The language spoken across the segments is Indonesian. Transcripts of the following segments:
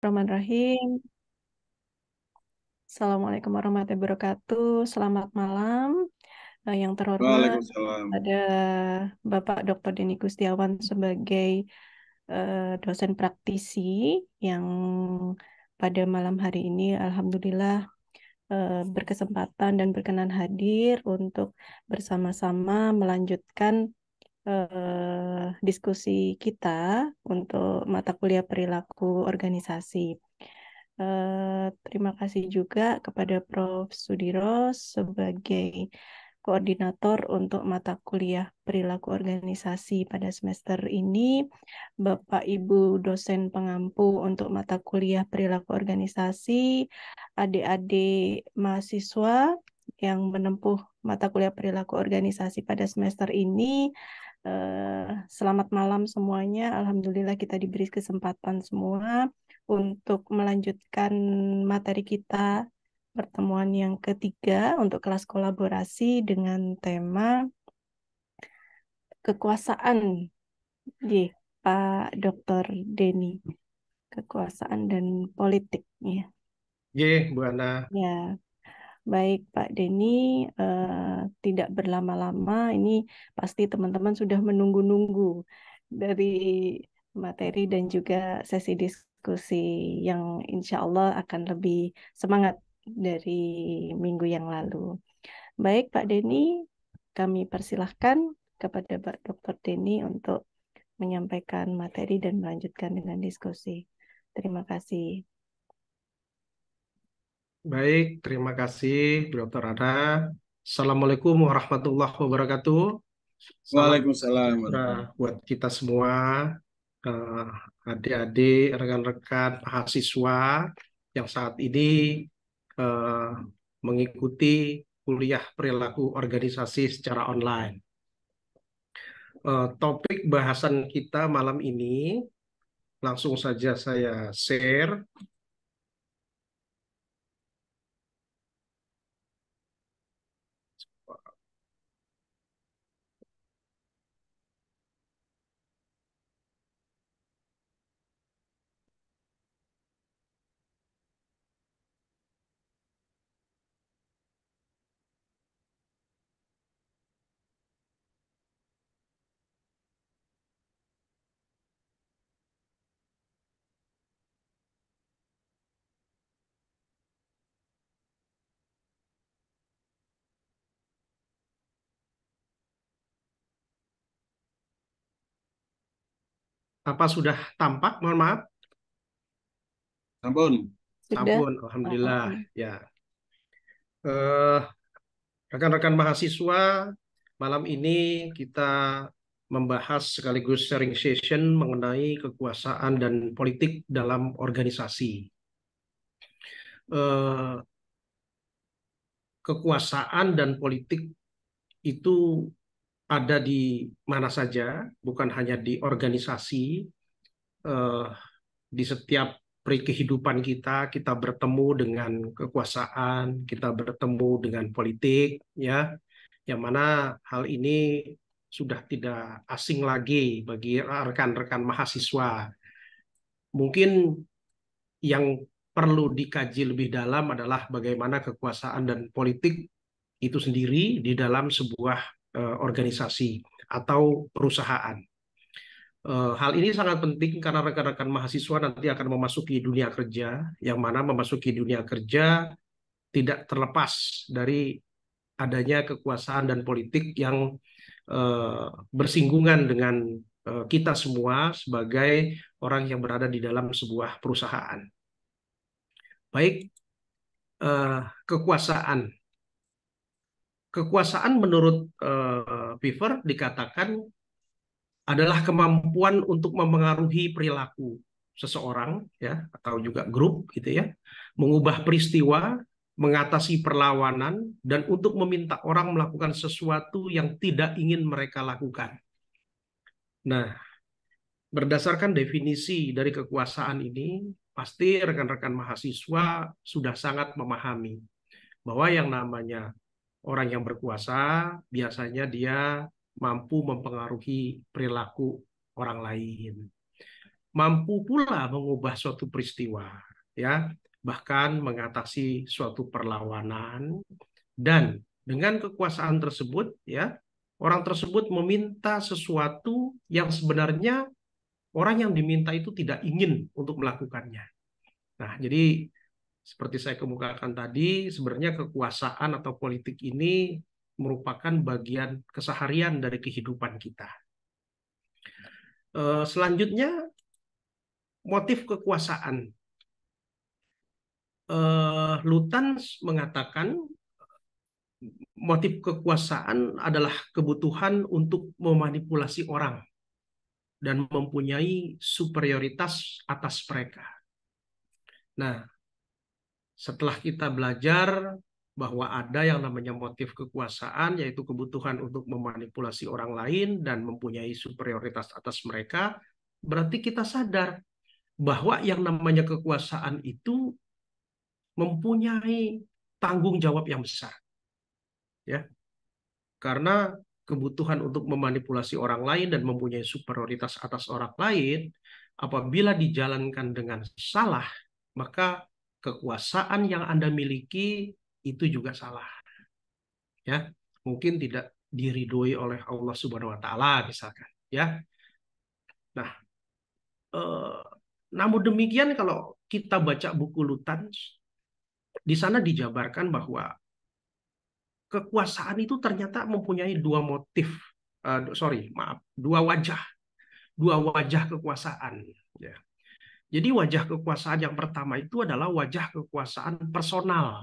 Bismillahirrahmanirrahim. Assalamualaikum warahmatullahi wabarakatuh. Selamat malam. Yang terhormat Waalaikumsalam. ada Bapak Dr. Denny Gustiawan sebagai dosen praktisi yang pada malam hari ini alhamdulillah berkesempatan dan berkenan hadir untuk bersama-sama melanjutkan diskusi kita untuk mata kuliah perilaku organisasi. Terima kasih juga kepada Prof. Sudiro sebagai koordinator untuk mata kuliah perilaku organisasi pada semester ini, Bapak Ibu dosen pengampu untuk mata kuliah perilaku organisasi, adik-adik mahasiswa yang menempuh mata kuliah perilaku organisasi pada semester ini. Selamat malam semuanya. Alhamdulillah kita diberi kesempatan semua untuk melanjutkan materi kita pertemuan yang ketiga untuk kelas kolaborasi dengan tema kekuasaan. Pak Dr. Denny, kekuasaan dan politik. Ya, Bu Ana. ya. Baik Pak Denny, tidak berlama-lama, ini pasti teman-teman sudah menunggu-nunggu dari materi dan juga sesi diskusi yang insya Allah akan lebih semangat dari minggu yang lalu. Baik Pak Denny, kami persilahkan kepada Pak Dr. Denny untuk menyampaikan materi dan melanjutkan dengan diskusi. Terima kasih. Baik, terima kasih Dr. Ana. Assalamualaikum warahmatullahi wabarakatuh. Salam Waalaikumsalam. buat kita semua, eh, adik-adik, rekan-rekan mahasiswa yang saat ini eh, mengikuti kuliah perilaku organisasi secara online. Topik bahasan kita malam ini, langsung saja saya share. Apa sudah tampak? Mohon maaf. Ampun. Sudah? Ampun, alhamdulillah. Ya, eh, rekan-rekan mahasiswa, malam ini kita membahas sekaligus sharing session mengenai kekuasaan dan politik dalam organisasi. Eh, Kekuasaan dan politik itu ada di mana saja, bukan hanya di organisasi. Eh, di setiap kehidupan kita, kita bertemu dengan kekuasaan, kita bertemu dengan politik, ya, yang mana hal ini sudah tidak asing lagi bagi rekan-rekan mahasiswa. Mungkin yang perlu dikaji lebih dalam adalah bagaimana kekuasaan dan politik itu sendiri di dalam sebuah organisasi atau perusahaan. Hal ini sangat penting karena rekan-rekan mahasiswa nanti akan memasuki dunia kerja, yang mana memasuki dunia kerja tidak terlepas dari adanya kekuasaan dan politik yang bersinggungan dengan kita semua sebagai orang yang berada di dalam sebuah perusahaan. Baik, kekuasaan. Kekuasaan menurut Beaver dikatakan adalah kemampuan untuk memengaruhi perilaku seseorang, ya, atau juga grup gitu ya, mengubah peristiwa, mengatasi perlawanan, dan untuk meminta orang melakukan sesuatu yang tidak ingin mereka lakukan. Nah, berdasarkan definisi dari kekuasaan ini, pasti rekan-rekan mahasiswa sudah sangat memahami bahwa yang namanya orang yang berkuasa biasanya dia mampu mempengaruhi perilaku orang lain. mampu pula mengubah suatu peristiwa, ya, bahkan mengatasi suatu perlawanan. Dan dengan kekuasaan tersebut, ya, orang tersebut meminta sesuatu yang sebenarnya orang yang diminta itu tidak ingin untuk melakukannya. Nah, jadi seperti saya kemukakan tadi, sebenarnya kekuasaan atau politik ini merupakan bagian keseharian dari kehidupan kita. Selanjutnya, motif kekuasaan. Lutyens mengatakan motif kekuasaan adalah kebutuhan untuk memanipulasi orang dan mempunyai superioritas atas mereka. Nah, setelah kita belajar bahwa ada yang namanya motif kekuasaan, yaitu kebutuhan untuk memanipulasi orang lain dan mempunyai superioritas atas mereka, berarti kita sadar bahwa yang namanya kekuasaan itu mempunyai tanggung jawab yang besar, ya, karena kebutuhan untuk memanipulasi orang lain dan mempunyai superioritas atas orang lain, apabila dijalankan dengan salah, maka kekuasaan yang Anda miliki itu juga salah. Ya, mungkin tidak diridhoi oleh Allah Subhanahu wa taala misalkan, ya. Nah, eh, namun demikian kalau kita baca buku Lutyens, di sana dijabarkan bahwa kekuasaan itu ternyata mempunyai dua motif, dua wajah kekuasaan. Ya. Jadi wajah kekuasaan yang pertama itu adalah wajah kekuasaan personal,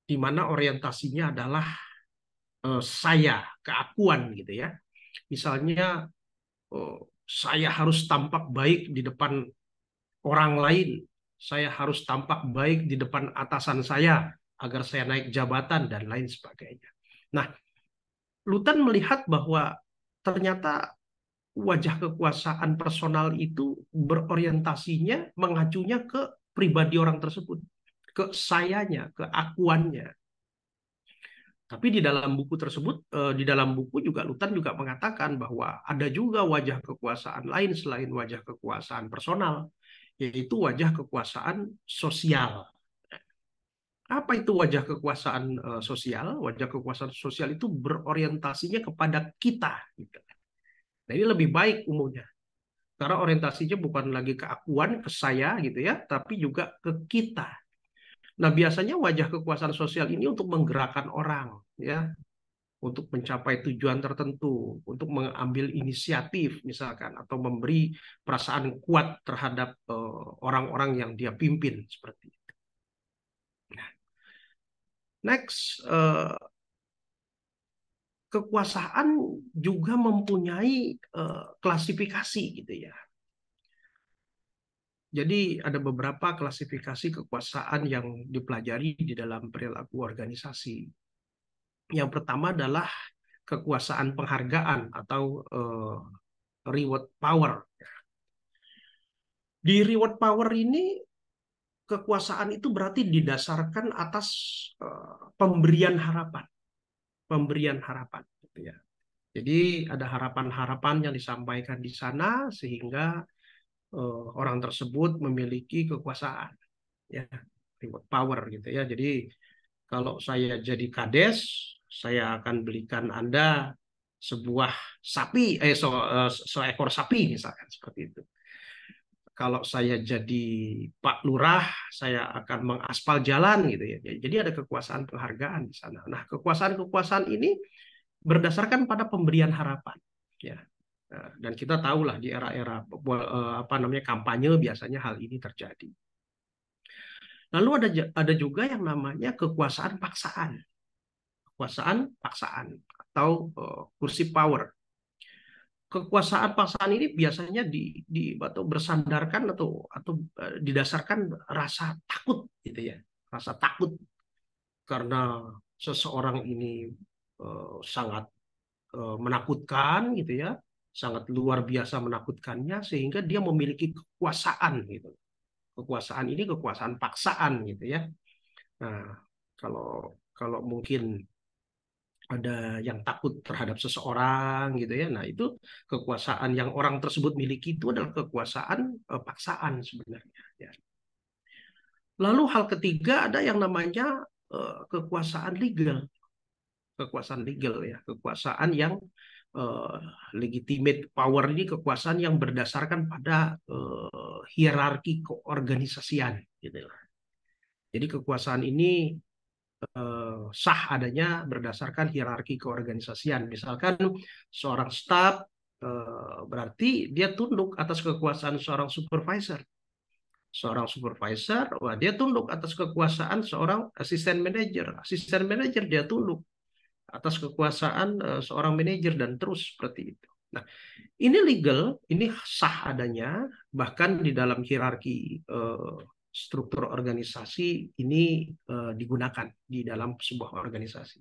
di mana orientasinya adalah saya, keakuan gitu ya. Misalnya saya harus tampak baik di depan orang lain, saya harus tampak baik di depan atasan saya agar saya naik jabatan dan lain sebagainya. Nah, Lutan melihat bahwa ternyata wajah kekuasaan personal itu berorientasinya mengacunya ke pribadi orang tersebut, ke sayanya, ke akuannya. Tapi di dalam buku tersebut, di dalam buku juga Lutan juga mengatakan bahwa ada juga wajah kekuasaan lain selain wajah kekuasaan personal, yaitu wajah kekuasaan sosial. Apa itu wajah kekuasaan sosial? Wajah kekuasaan sosial itu berorientasinya kepada kita. Gitu. Nah, ini lebih baik umumnya. Karena orientasinya bukan lagi keakuan, ke saya gitu ya, tapi juga ke kita. Nah, biasanya wajah kekuasaan sosial ini untuk menggerakkan orang, ya, untuk mencapai tujuan tertentu, untuk mengambil inisiatif misalkan, atau memberi perasaan kuat terhadap orang-orang yang dia pimpin seperti itu. Next, kekuasaan juga mempunyai klasifikasi gitu ya. Jadi ada beberapa klasifikasi kekuasaan yang dipelajari di dalam perilaku organisasi. Yang pertama adalah kekuasaan penghargaan atau reward power. Di reward power ini kekuasaan itu berarti didasarkan atas pemberian harapan, gitu ya. Jadi ada harapan-harapan yang disampaikan di sana sehingga orang tersebut memiliki kekuasaan, ya, reward power gitu ya. Jadi kalau saya jadi kades, saya akan belikan Anda sebuah sapi, seekor sapi misalkan seperti itu. Kalau saya jadi Pak Lurah, saya akan mengaspal jalan gitu ya. Jadi ada kekuasaan penghargaan di sana. Nah, kekuasaan-kekuasaan ini berdasarkan pada pemberian harapan, ya. Nah, dan kita tahulah di era-era apa namanya kampanye biasanya hal ini terjadi. Lalu ada juga yang namanya kekuasaan paksaan. Kekuasaan paksaan atau kursi power. Kekuasaan paksaan ini biasanya atau bersandarkan atau didasarkan rasa takut gitu ya. Rasa takut karena seseorang ini sangat menakutkan gitu ya. Sangat luar biasa menakutkannya sehingga dia memiliki kekuasaan gitu. Kekuasaan ini kekuasaan paksaan gitu ya. Nah, kalau mungkin ada yang takut terhadap seseorang gitu ya. Nah, itu kekuasaan yang orang tersebut miliki itu adalah kekuasaan paksaan sebenarnya ya. Lalu hal ketiga ada yang namanya kekuasaan legal. Kekuasaan legal ya, kekuasaan yang eh, legitimate power ini kekuasaan yang berdasarkan pada hierarki keorganisasian gitu. Jadi kekuasaan ini sah adanya berdasarkan hierarki keorganisasian. Misalkan seorang staf berarti dia tunduk atas kekuasaan seorang supervisor. Seorang supervisor, wah dia tunduk atas kekuasaan seorang asisten manajer. Asisten manajer dia tunduk atas kekuasaan seorang manajer dan terus seperti itu. Nah, ini legal, ini sah adanya, bahkan di dalam hierarki struktur organisasi ini digunakan di dalam sebuah organisasi.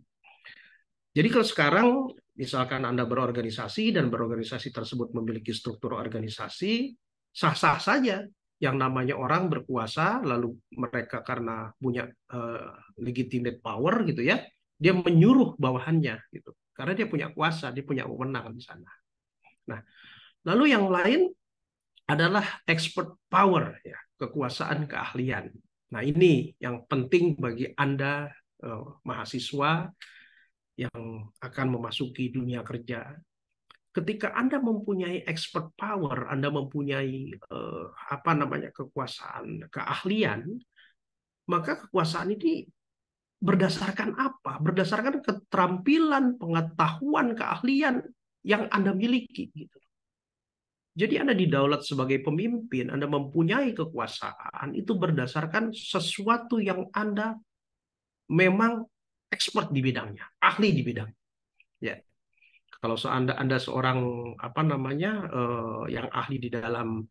Jadi kalau sekarang misalkan Anda berorganisasi dan berorganisasi tersebut memiliki struktur organisasi, sah-sah saja yang namanya orang berkuasa, lalu mereka karena punya legitimate power gitu ya, dia menyuruh bawahannya gitu. Karena dia punya kuasa, dia punya wewenang di sana. Nah, lalu yang lain adalah expert power ya, kekuasaan keahlian. Nah, ini yang penting bagi Anda mahasiswa yang akan memasuki dunia kerja. Ketika Anda mempunyai expert power, Anda mempunyai kekuasaan, keahlian, maka kekuasaan ini berdasarkan apa? Berdasarkan keterampilan, pengetahuan, keahlian yang Anda miliki gitu. Jadi Anda didaulat sebagai pemimpin, Anda mempunyai kekuasaan, itu berdasarkan sesuatu yang Anda memang expert di bidangnya, ahli di bidangnya. Ya. Kalau Anda seorang yang ahli di dalam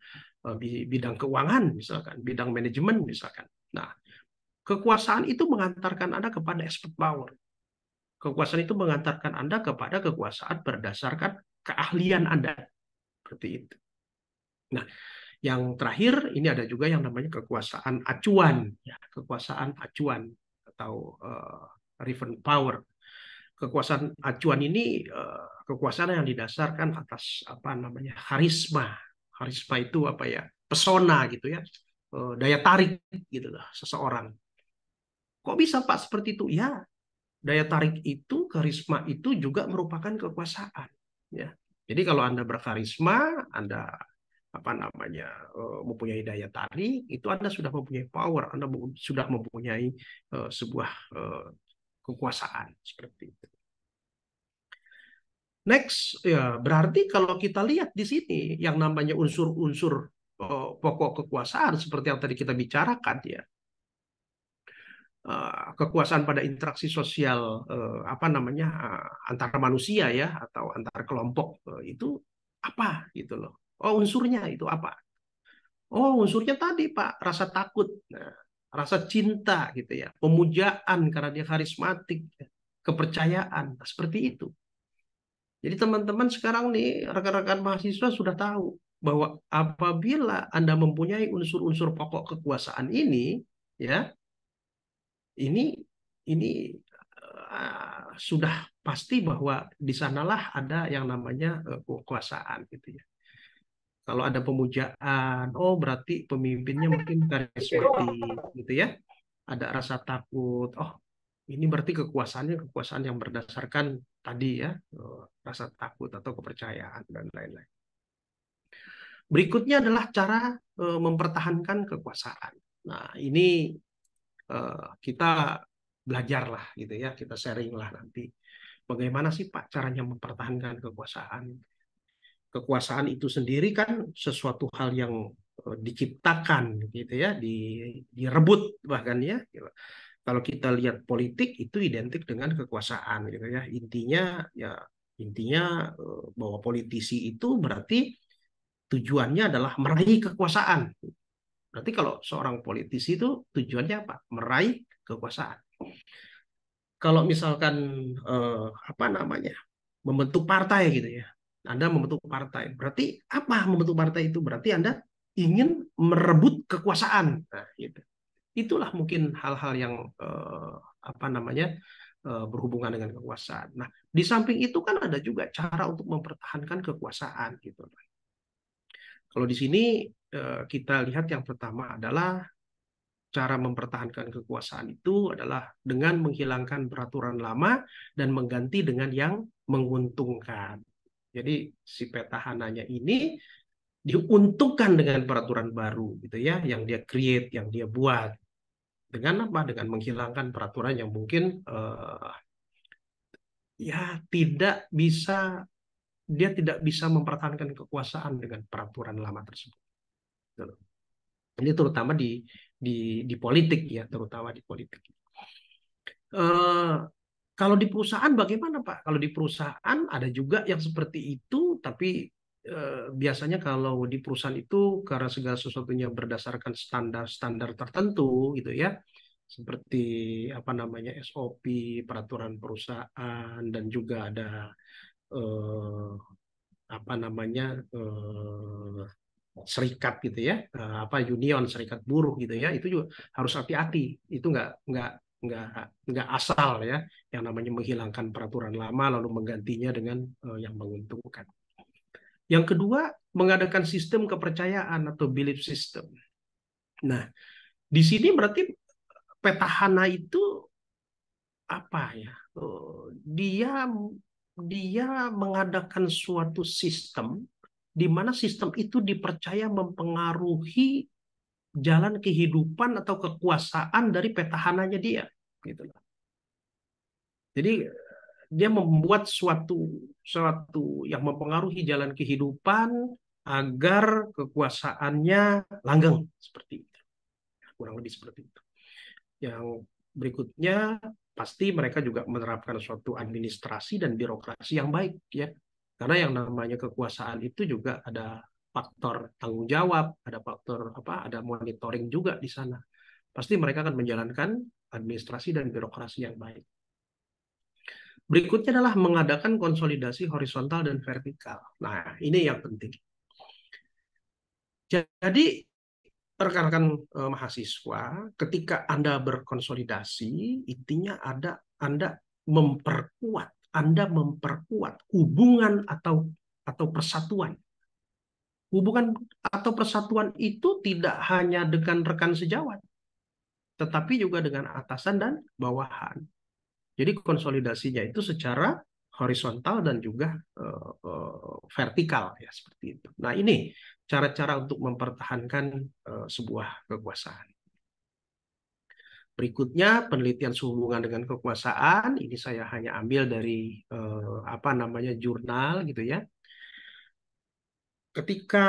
bidang keuangan misalkan, bidang manajemen misalkan. Nah, kekuasaan itu mengantarkan Anda kepada expert power. Kekuasaan itu mengantarkan Anda kepada kekuasaan berdasarkan keahlian Anda. Seperti itu. Nah, yang terakhir ini ada juga yang namanya kekuasaan acuan, ya, kekuasaan acuan atau reference power. Kekuasaan acuan ini kekuasaan yang didasarkan atas karisma. Karisma itu apa ya? Pesona gitu ya, daya tarik gitu lah seseorang. Kok bisa Pak seperti itu? Ya, daya tarik itu, karisma itu juga merupakan kekuasaan. Ya, jadi kalau Anda berkarisma, Anda mempunyai daya tarik, itu Anda sudah mempunyai power, Anda sudah mempunyai sebuah kekuasaan seperti itu. Next, ya berarti kalau kita lihat di sini yang namanya unsur-unsur pokok kekuasaan seperti yang tadi kita bicarakan ya, kekuasaan pada interaksi sosial antara manusia ya atau antar kelompok itu apa gitu loh. Oh unsurnya itu apa? Oh unsurnya tadi Pak rasa takut, nah, rasa cinta gitu ya, pemujaan karena dia karismatik, ya, kepercayaan nah, seperti itu. Jadi teman-teman sekarang nih, rekan-rekan mahasiswa sudah tahu bahwa apabila Anda mempunyai unsur-unsur pokok kekuasaan ini, ya, ini sudah pasti bahwa di sanalah ada yang namanya kekuasaan gitu ya. Kalau ada pemujaan, oh berarti pemimpinnya mungkin karismatik gitu ya. Ada rasa takut, oh ini berarti kekuasaannya kekuasaan yang berdasarkan tadi ya, rasa takut atau kepercayaan dan lain-lain. Berikutnya adalah cara mempertahankan kekuasaan. Nah, ini kita belajar lah gitu ya, kita sharing lah nanti. Bagaimana sih Pak caranya mempertahankan kekuasaan? Kekuasaan itu sendiri kan sesuatu hal yang diciptakan gitu ya, direbut bahkan ya. Kalau kita lihat politik itu identik dengan kekuasaan gitu ya. Intinya bahwa politisi itu berarti tujuannya adalah meraih kekuasaan. Berarti kalau seorang politisi itu tujuannya apa? Meraih kekuasaan. Kalau misalkan membentuk partai gitu ya. Anda membentuk partai. Berarti apa membentuk partai itu? Berarti Anda ingin merebut kekuasaan. Nah, gitu. Itulah mungkin hal-hal yang berhubungan dengan kekuasaan. Nah, di samping itu kan ada juga cara untuk mempertahankan kekuasaan gitu. Kalau di sini kita lihat yang pertama adalah cara mempertahankan kekuasaan itu adalah dengan menghilangkan peraturan lama dan mengganti dengan yang menguntungkan. Jadi si petahananya ini diuntungkan dengan peraturan baru gitu ya, yang dia create, yang dia buat. Dengan apa? Dengan menghilangkan peraturan yang mungkin ya dia tidak bisa mempertahankan kekuasaan dengan peraturan lama tersebut. Ini terutama di politik ya, terutama di politik. Eh, Kalau di perusahaan bagaimana Pak? Kalau di perusahaan ada juga yang seperti itu, tapi biasanya kalau di perusahaan itu karena segala sesuatunya berdasarkan standar-standar tertentu gitu ya, seperti apa namanya SOP, peraturan perusahaan, dan juga ada eh, apa namanya serikat gitu ya, apa union, serikat buruh gitu ya, itu juga harus hati-hati. Itu nggak nggak asal ya, yang namanya menghilangkan peraturan lama lalu menggantinya dengan yang menguntungkan. Yang kedua, mengadakan sistem kepercayaan atau belief system. Nah, di sini berarti petahana itu apa ya? Dia dia mengadakan suatu sistem di mana sistem itu dipercaya mempengaruhi jalan kehidupan atau kekuasaan dari petahananya dia, gitu loh. Jadi dia membuat suatu yang mempengaruhi jalan kehidupan agar kekuasaannya langgeng seperti itu, kurang lebih seperti itu. Yang berikutnya pasti mereka juga menerapkan suatu administrasi dan birokrasi yang baik ya, karena yang namanya kekuasaan itu juga ada faktor tanggung jawab, ada faktor apa, ada monitoring juga di sana. Pasti mereka akan menjalankan administrasi dan birokrasi yang baik. Berikutnya adalah mengadakan konsolidasi horizontal dan vertikal. Nah, ini yang penting. Jadi, rekan-rekan mahasiswa, ketika Anda berkonsolidasi, intinya Anda memperkuat hubungan atau persatuan. Hubungan atau persatuan itu tidak hanya dengan rekan sejawat, tetapi juga dengan atasan dan bawahan. Jadi konsolidasinya itu secara horizontal dan juga vertikal ya, seperti itu. Nah, ini cara-cara untuk mempertahankan sebuah kekuasaan. Berikutnya penelitian sehubungan dengan kekuasaan. Ini saya hanya ambil dari apa namanya jurnal gitu ya. Ketika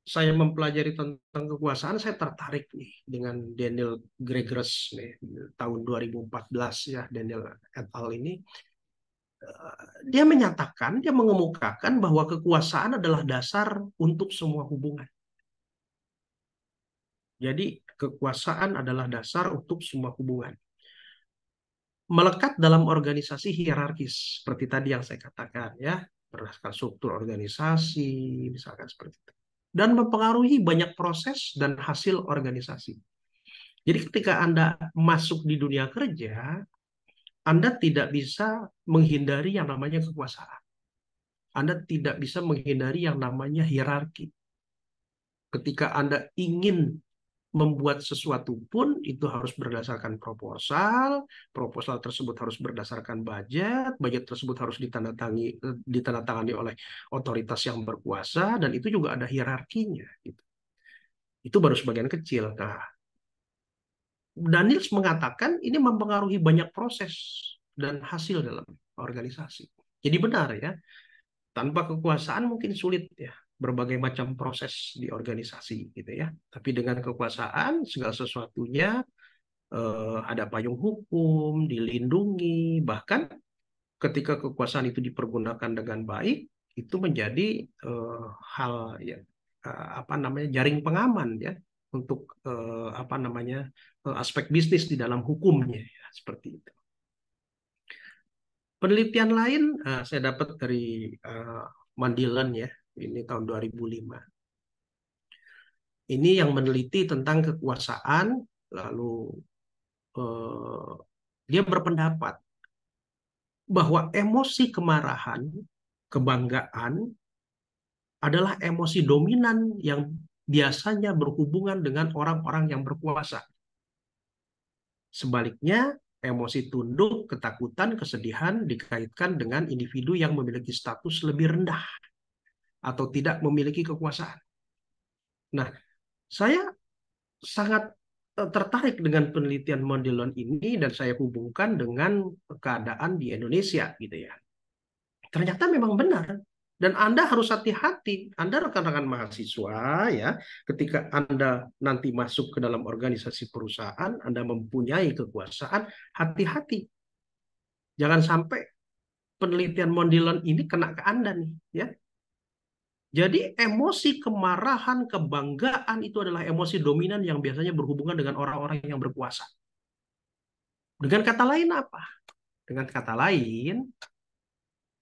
saya mempelajari tentang kekuasaan, saya tertarik nih dengan Daniel Gregers nih, tahun 2014 ya, Daniel et al. Ini dia mengemukakan bahwa kekuasaan adalah dasar untuk semua hubungan. Jadi kekuasaan adalah dasar untuk semua hubungan. Melekat dalam organisasi hierarkis, seperti tadi yang saya katakan ya, berdasarkan struktur organisasi, misalkan seperti itu. Dan mempengaruhi banyak proses dan hasil organisasi. Jadi ketika Anda masuk di dunia kerja, Anda tidak bisa menghindari yang namanya kekuasaan. Anda tidak bisa menghindari yang namanya hierarki. Ketika Anda ingin membuat sesuatu pun itu harus berdasarkan proposal, proposal tersebut harus berdasarkan budget tersebut harus ditandatangani oleh otoritas yang berkuasa, dan itu juga ada hierarkinya. Gitu. Itu baru sebagian kecil. Nah, Daniels mengatakan ini mempengaruhi banyak proses dan hasil dalam organisasi. Jadi benar ya, tanpa kekuasaan mungkin sulit ya berbagai macam proses di organisasi gitu ya. Tapi dengan kekuasaan segala sesuatunya ada payung hukum, dilindungi, bahkan ketika kekuasaan itu dipergunakan dengan baik, itu menjadi hal ya apa namanya jaring pengaman ya untuk apa namanya aspek bisnis di dalam hukumnya ya, seperti itu. Penelitian lain saya dapat dari Mandilan ya, ini tahun 2005. Ini yang meneliti tentang kekuasaan, lalu dia berpendapat bahwa emosi kemarahan, kebanggaan adalah emosi dominan yang biasanya berhubungan dengan orang-orang yang berkuasa. Sebaliknya, emosi tunduk, ketakutan, kesedihan dikaitkan dengan individu yang memiliki status lebih rendah atau tidak memiliki kekuasaan. Nah, saya sangat tertarik dengan penelitian Mondellon ini dan saya hubungkan dengan keadaan di Indonesia gitu ya. Ternyata memang benar. Dan Anda harus hati-hati. Anda rekan-rekan mahasiswa ya, ketika Anda nanti masuk ke dalam organisasi perusahaan, Anda mempunyai kekuasaan, hati-hati. Jangan sampai penelitian Mondellon ini kena ke Anda nih ya. Jadi emosi kemarahan, kebanggaan itu adalah emosi dominan yang biasanya berhubungan dengan orang-orang yang berkuasa. Dengan kata lain apa? Dengan kata lain,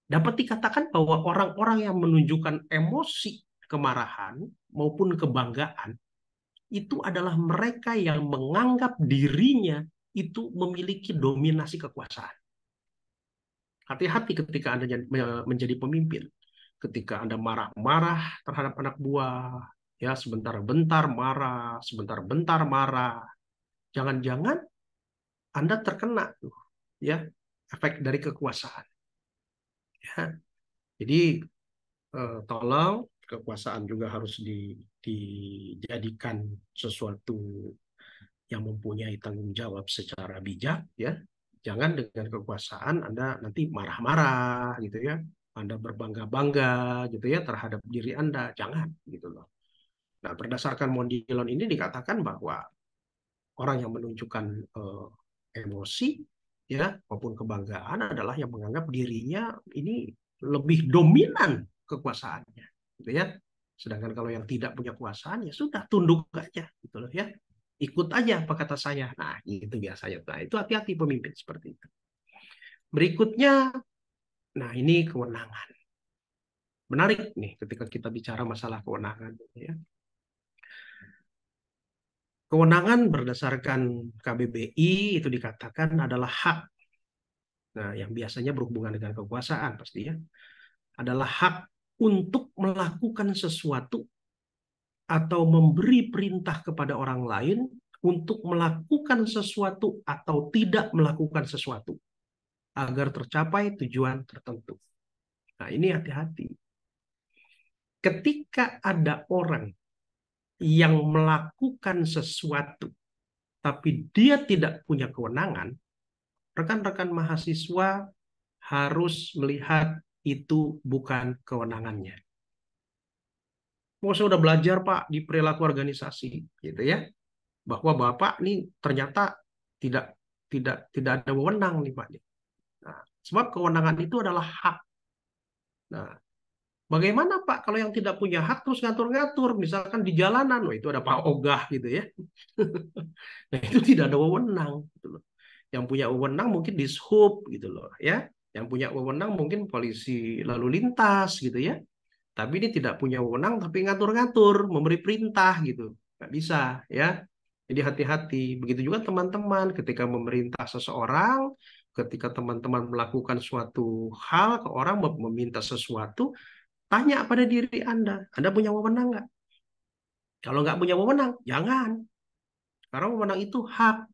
dapat dikatakan bahwa orang-orang yang menunjukkan emosi kemarahan maupun kebanggaan itu adalah mereka yang menganggap dirinya itu memiliki dominasi kekuasaan. Hati-hati ketika Anda menjadi pemimpin. Ketika Anda marah-marah terhadap anak buah, ya sebentar-bentar marah, sebentar-bentar marah. Jangan-jangan Anda terkena tuh, ya efek dari kekuasaan. Ya. Jadi tolong kekuasaan juga harus dijadikan sesuatu yang mempunyai tanggung jawab secara bijak ya. Jangan dengan kekuasaan Anda nanti marah-marah gitu ya. Anda berbangga-bangga gitu ya terhadap diri Anda. Jangan gitu loh. Nah, berdasarkan Mondellon ini dikatakan bahwa orang yang menunjukkan emosi ya maupun kebanggaan adalah yang menganggap dirinya ini lebih dominan kekuasaannya gitu ya. Sedangkan kalau yang tidak punya kekuasaan ya sudah tunduk aja gitu loh ya. Ikut aja apa kata saya. Nah, itu biasanya. Nah, itu hati-hati pemimpin seperti itu. Berikutnya, nah ini kewenangan. Menarik nih ketika kita bicara masalah kewenangan ya. Kewenangan berdasarkan KBBI itu dikatakan adalah hak. Nah, yang biasanya berhubungan dengan kekuasaan pasti ya. Adalah hak untuk melakukan sesuatu atau memberi perintah kepada orang lain untuk melakukan sesuatu atau tidak melakukan sesuatu agar tercapai tujuan tertentu. Nah, ini hati-hati. Ketika ada orang yang melakukan sesuatu tapi dia tidak punya kewenangan, rekan-rekan mahasiswa harus melihat itu bukan kewenangannya. Oh, saya udah belajar Pak di perilaku organisasi, gitu ya, bahwa Bapak nih ternyata tidak tidak ada wewenang nih Pak. Nah, sebab kewenangan itu adalah hak. Nah, bagaimana Pak kalau yang tidak punya hak terus ngatur-ngatur, misalkan di jalanan, wah itu ada Pak Ogah gitu ya. Nah, itu tidak ada wewenang gitu loh. Yang punya wewenang mungkin dishub gitu loh ya. Yang punya wewenang mungkin polisi lalu lintas gitu ya. Tapi ini tidak punya wewenang tapi ngatur-ngatur, memberi perintah gitu. Nggak bisa ya. Jadi hati-hati. Begitu juga teman-teman ketika memerintah seseorang, ketika teman-teman melakukan suatu hal ke orang meminta sesuatu, tanya pada diri Anda, Anda punya wewenang nggak? Kalau nggak punya wewenang, jangan. Karena wewenang itu hak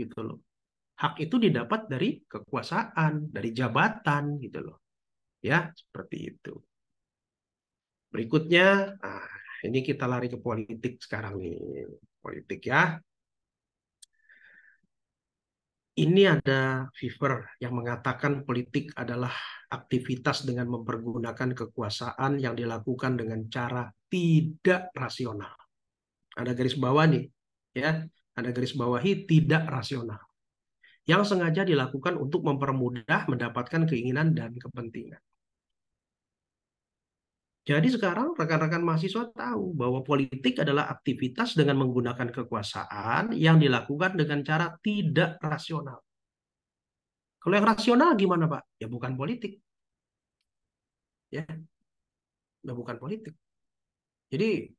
gitu loh. Hak itu didapat dari kekuasaan, dari jabatan gitu loh. Ya, seperti itu. Berikutnya, nah, ini kita lari ke politik sekarang nih. Politik ya. Ini ada Fever yang mengatakan politik adalah aktivitas dengan mempergunakan kekuasaan yang dilakukan dengan cara tidak rasional. Ada garis bawah nih, ya. Ada garis bawahi tidak rasional. Yang sengaja dilakukan untuk mempermudah mendapatkan keinginan dan kepentingan. Jadi sekarang rekan-rekan mahasiswa tahu bahwa politik adalah aktivitas dengan menggunakan kekuasaan yang dilakukan dengan cara tidak rasional. Kalau yang rasional gimana, Pak? Ya bukan politik. Ya, ya bukan politik. Jadi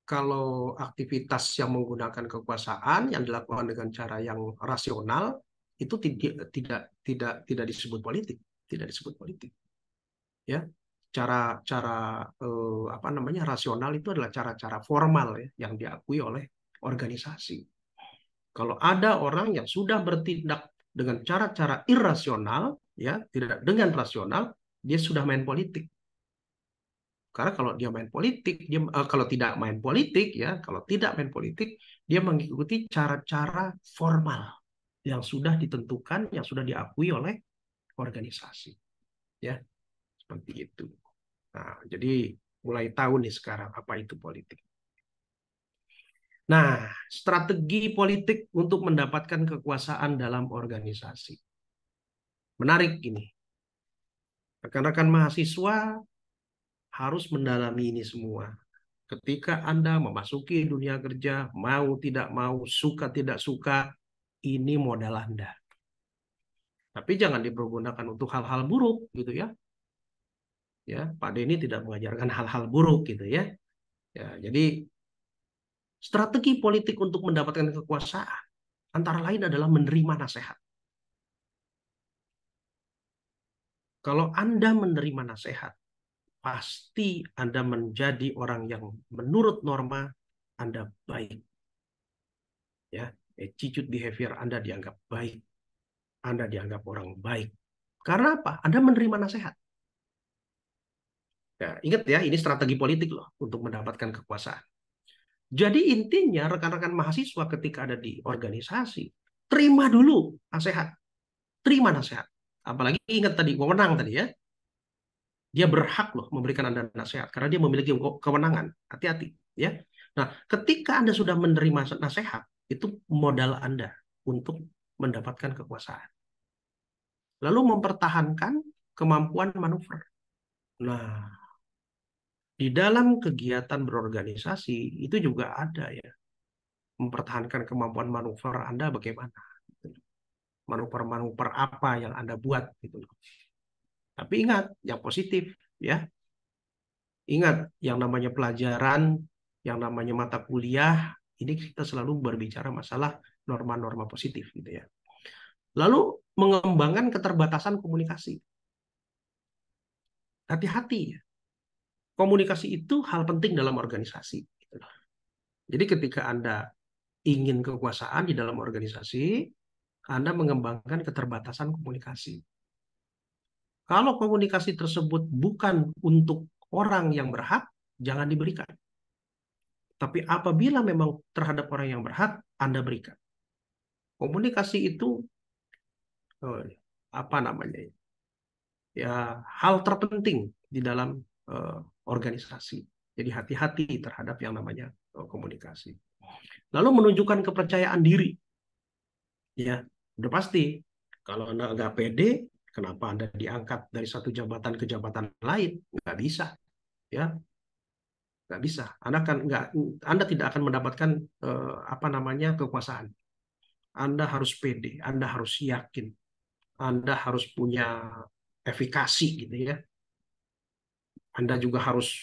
kalau aktivitas yang menggunakan kekuasaan yang dilakukan dengan cara yang rasional, itu tidak disebut politik, tidak disebut politik. Ya, cara apa namanya rasional itu adalah cara-cara formal ya, yang diakui oleh organisasi. Kalau ada orang yang sudah bertindak dengan cara-cara irasional, ya, tidak dengan rasional, dia sudah main politik. Karena kalau dia main politik, kalau tidak main politik, ya, kalau tidak main politik, dia mengikuti cara-cara formal yang sudah ditentukan, yang sudah diakui oleh organisasi, ya, seperti itu. Nah, jadi mulai tahu nih sekarang apa itu politik. Nah, strategi politik untuk mendapatkan kekuasaan dalam organisasi. Menarik ini. Rekan-rekan mahasiswa harus mendalami ini semua. Ketika Anda memasuki dunia kerja, mau tidak mau, suka tidak suka, ini modal Anda. Tapi jangan dipergunakan untuk hal-hal buruk gitu ya. Ya, Pak Denny tidak mengajarkan hal-hal buruk gitu ya. Ya, jadi strategi politik untuk mendapatkan kekuasaan antara lain adalah menerima nasihat. Kalau Anda menerima nasihat, pasti Anda menjadi orang yang menurut norma Anda baik. Ya, attitude behavior Anda dianggap baik. Anda dianggap orang baik. Karena apa? Anda menerima nasihat. Ya, ingat ya, ini strategi politik loh untuk mendapatkan kekuasaan. Jadi intinya rekan-rekan mahasiswa ketika ada di organisasi, terima dulu nasihat. Terima nasihat. Apalagi ingat tadi, wewenang tadi ya. Dia berhak loh memberikan Anda nasihat karena dia memiliki kewenangan. Hati-hati ya. Nah, ketika Anda sudah menerima nasihat, itu modal Anda untuk mendapatkan kekuasaan. Lalu mempertahankan kemampuan manuver. Nah, di dalam kegiatan berorganisasi itu juga ada ya. Mempertahankan kemampuan manuver Anda bagaimana. Manuver-manuver apa yang Anda buat gitu. Tapi ingat, yang positif ya. Ingat, yang namanya pelajaran, yang namanya mata kuliah, ini kita selalu berbicara masalah norma-norma positif gitu ya. Lalu mengembangkan keterbatasan komunikasi. Hati-hati ya. Komunikasi itu hal penting dalam organisasi. Jadi ketika Anda ingin kekuasaan di dalam organisasi, Anda mengembangkan keterbatasan komunikasi. Kalau komunikasi tersebut bukan untuk orang yang berhak, jangan diberikan. Tapi apabila memang terhadap orang yang berhak, Anda berikan. Komunikasi itu apa namanya ya, hal terpenting di dalam organisasi. Jadi hati-hati terhadap yang namanya komunikasi. Lalu menunjukkan kepercayaan diri. Ya, udah pasti. Kalau Anda nggak pede, kenapa Anda diangkat dari satu jabatan ke jabatan lain? Nggak bisa. Ya, nggak bisa. Anda tidak akan mendapatkan apa namanya kekuasaan. Anda harus pede, Anda harus yakin, Anda harus punya efikasi gitu ya. Anda juga harus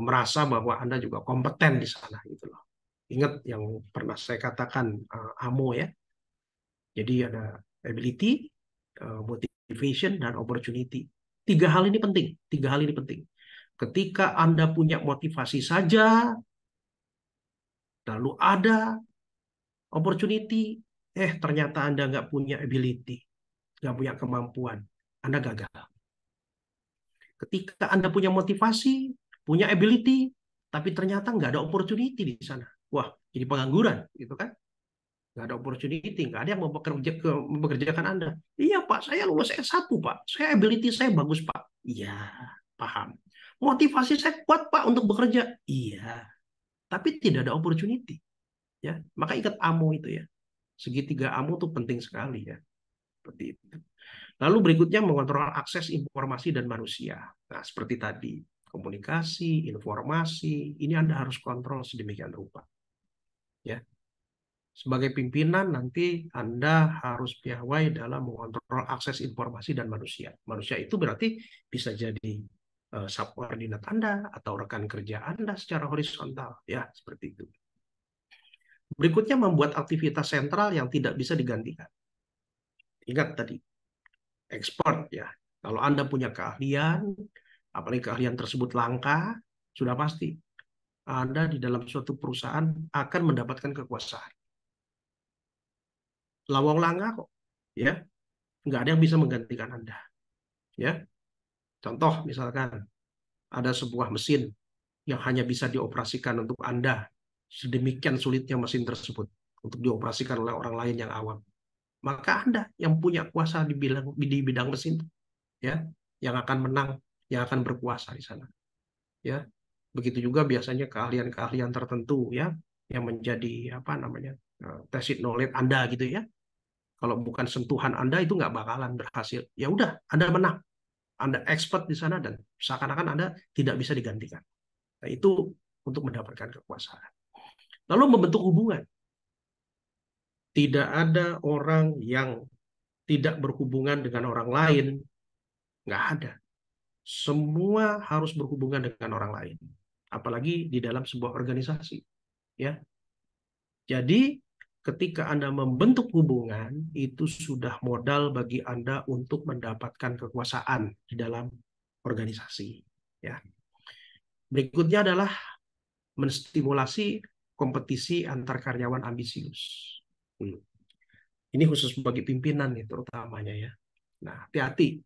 merasa bahwa Anda juga kompeten di sana gitu loh. Ingat yang pernah saya katakan AMO ya. Jadi ada ability, motivation, dan opportunity. Tiga hal ini penting. Tiga hal ini penting. Ketika Anda punya motivasi saja, lalu ada opportunity, ternyata Anda nggak punya ability, nggak punya kemampuan, Anda gagal. Ketika Anda punya motivasi, punya ability, tapi ternyata nggak ada opportunity di sana. Wah, jadi pengangguran, gitu kan? Nggak ada opportunity, nggak ada yang mempekerjakan Anda. Iya Pak, saya lulus S1 Pak, saya ability saya bagus Pak. Iya, paham. Motivasi saya kuat Pak untuk bekerja. Iya, tapi tidak ada opportunity. Ya, maka ingat AMO itu ya. Segitiga AMO itu penting sekali ya. Seperti itu. Lalu berikutnya mengontrol akses informasi dan manusia. Nah, seperti tadi, komunikasi, informasi, ini Anda harus kontrol sedemikian rupa. Ya. Sebagai pimpinan nanti Anda harus piawai dalam mengontrol akses informasi dan manusia. Manusia itu berarti bisa jadi subordinat Anda atau rekan kerja Anda secara horizontal, ya, seperti itu. Berikutnya membuat aktivitas sentral yang tidak bisa digantikan. Ingat tadi, expert ya. Kalau Anda punya keahlian, apalagi keahlian tersebut langka, sudah pasti Anda di dalam suatu perusahaan akan mendapatkan kekuasaan. Lawang langka kok, ya, nggak ada yang bisa menggantikan Anda, ya. Contoh misalkan ada sebuah mesin yang hanya bisa dioperasikan untuk Anda, sedemikian sulitnya mesin tersebut untuk dioperasikan oleh orang lain yang awam. Maka Anda yang punya kuasa di bidang mesin, ya, yang akan menang, yang akan berkuasa di sana, ya. Begitu juga biasanya keahlian-keahlian tertentu, ya, yang menjadi apa namanya tacit knowledge Anda gitu, ya. Kalau bukan sentuhan Anda itu nggak bakalan berhasil. Ya udah, Anda menang, Anda expert di sana dan seakan-akan Anda tidak bisa digantikan. Nah, itu untuk mendapatkan kekuasaan. Lalu membentuk hubungan. Tidak ada orang yang tidak berhubungan dengan orang lain, nggak ada. Semua harus berhubungan dengan orang lain, apalagi di dalam sebuah organisasi, ya. Jadi ketika Anda membentuk hubungan, itu sudah modal bagi Anda untuk mendapatkan kekuasaan di dalam organisasi, ya. Berikutnya adalah menstimulasi kompetisi antar karyawan ambisius. Ini khusus bagi pimpinan nih terutamanya, ya. Nah, hati-hati.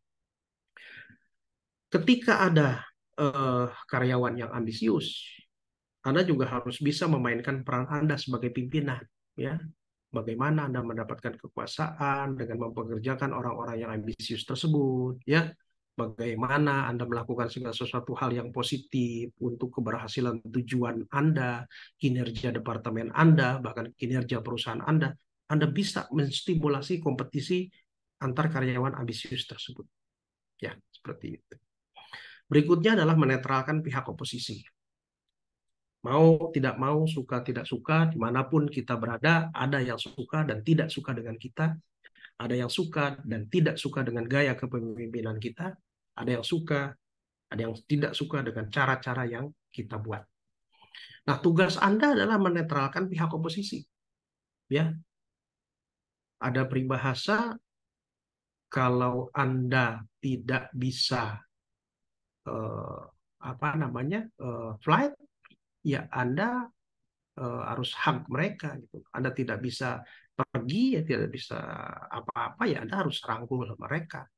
Ketika ada karyawan yang ambisius, Anda juga harus bisa memainkan peran Anda sebagai pimpinan, ya. Bagaimana Anda mendapatkan kekuasaan dengan mempekerjakan orang-orang yang ambisius tersebut, ya. Bagaimana Anda melakukan segala sesuatu hal yang positif untuk keberhasilan tujuan Anda, kinerja departemen Anda, bahkan kinerja perusahaan Anda. Anda bisa menstimulasi kompetisi antar karyawan ambisius tersebut. Ya, seperti itu. Berikutnya adalah menetralkan pihak oposisi. Mau tidak mau, suka tidak suka, dimanapun kita berada, ada yang suka dan tidak suka dengan kita, ada yang suka dan tidak suka dengan gaya kepemimpinan kita, ada yang suka, ada yang tidak suka dengan cara-cara yang kita buat. Nah, tugas Anda adalah menetralkan pihak oposisi. Ya, ada peribahasa, kalau Anda tidak bisa flight, ya Anda harus hug mereka gitu. Anda tidak bisa pergi, ya tidak bisa apa-apa, ya Anda harus rangkul mereka.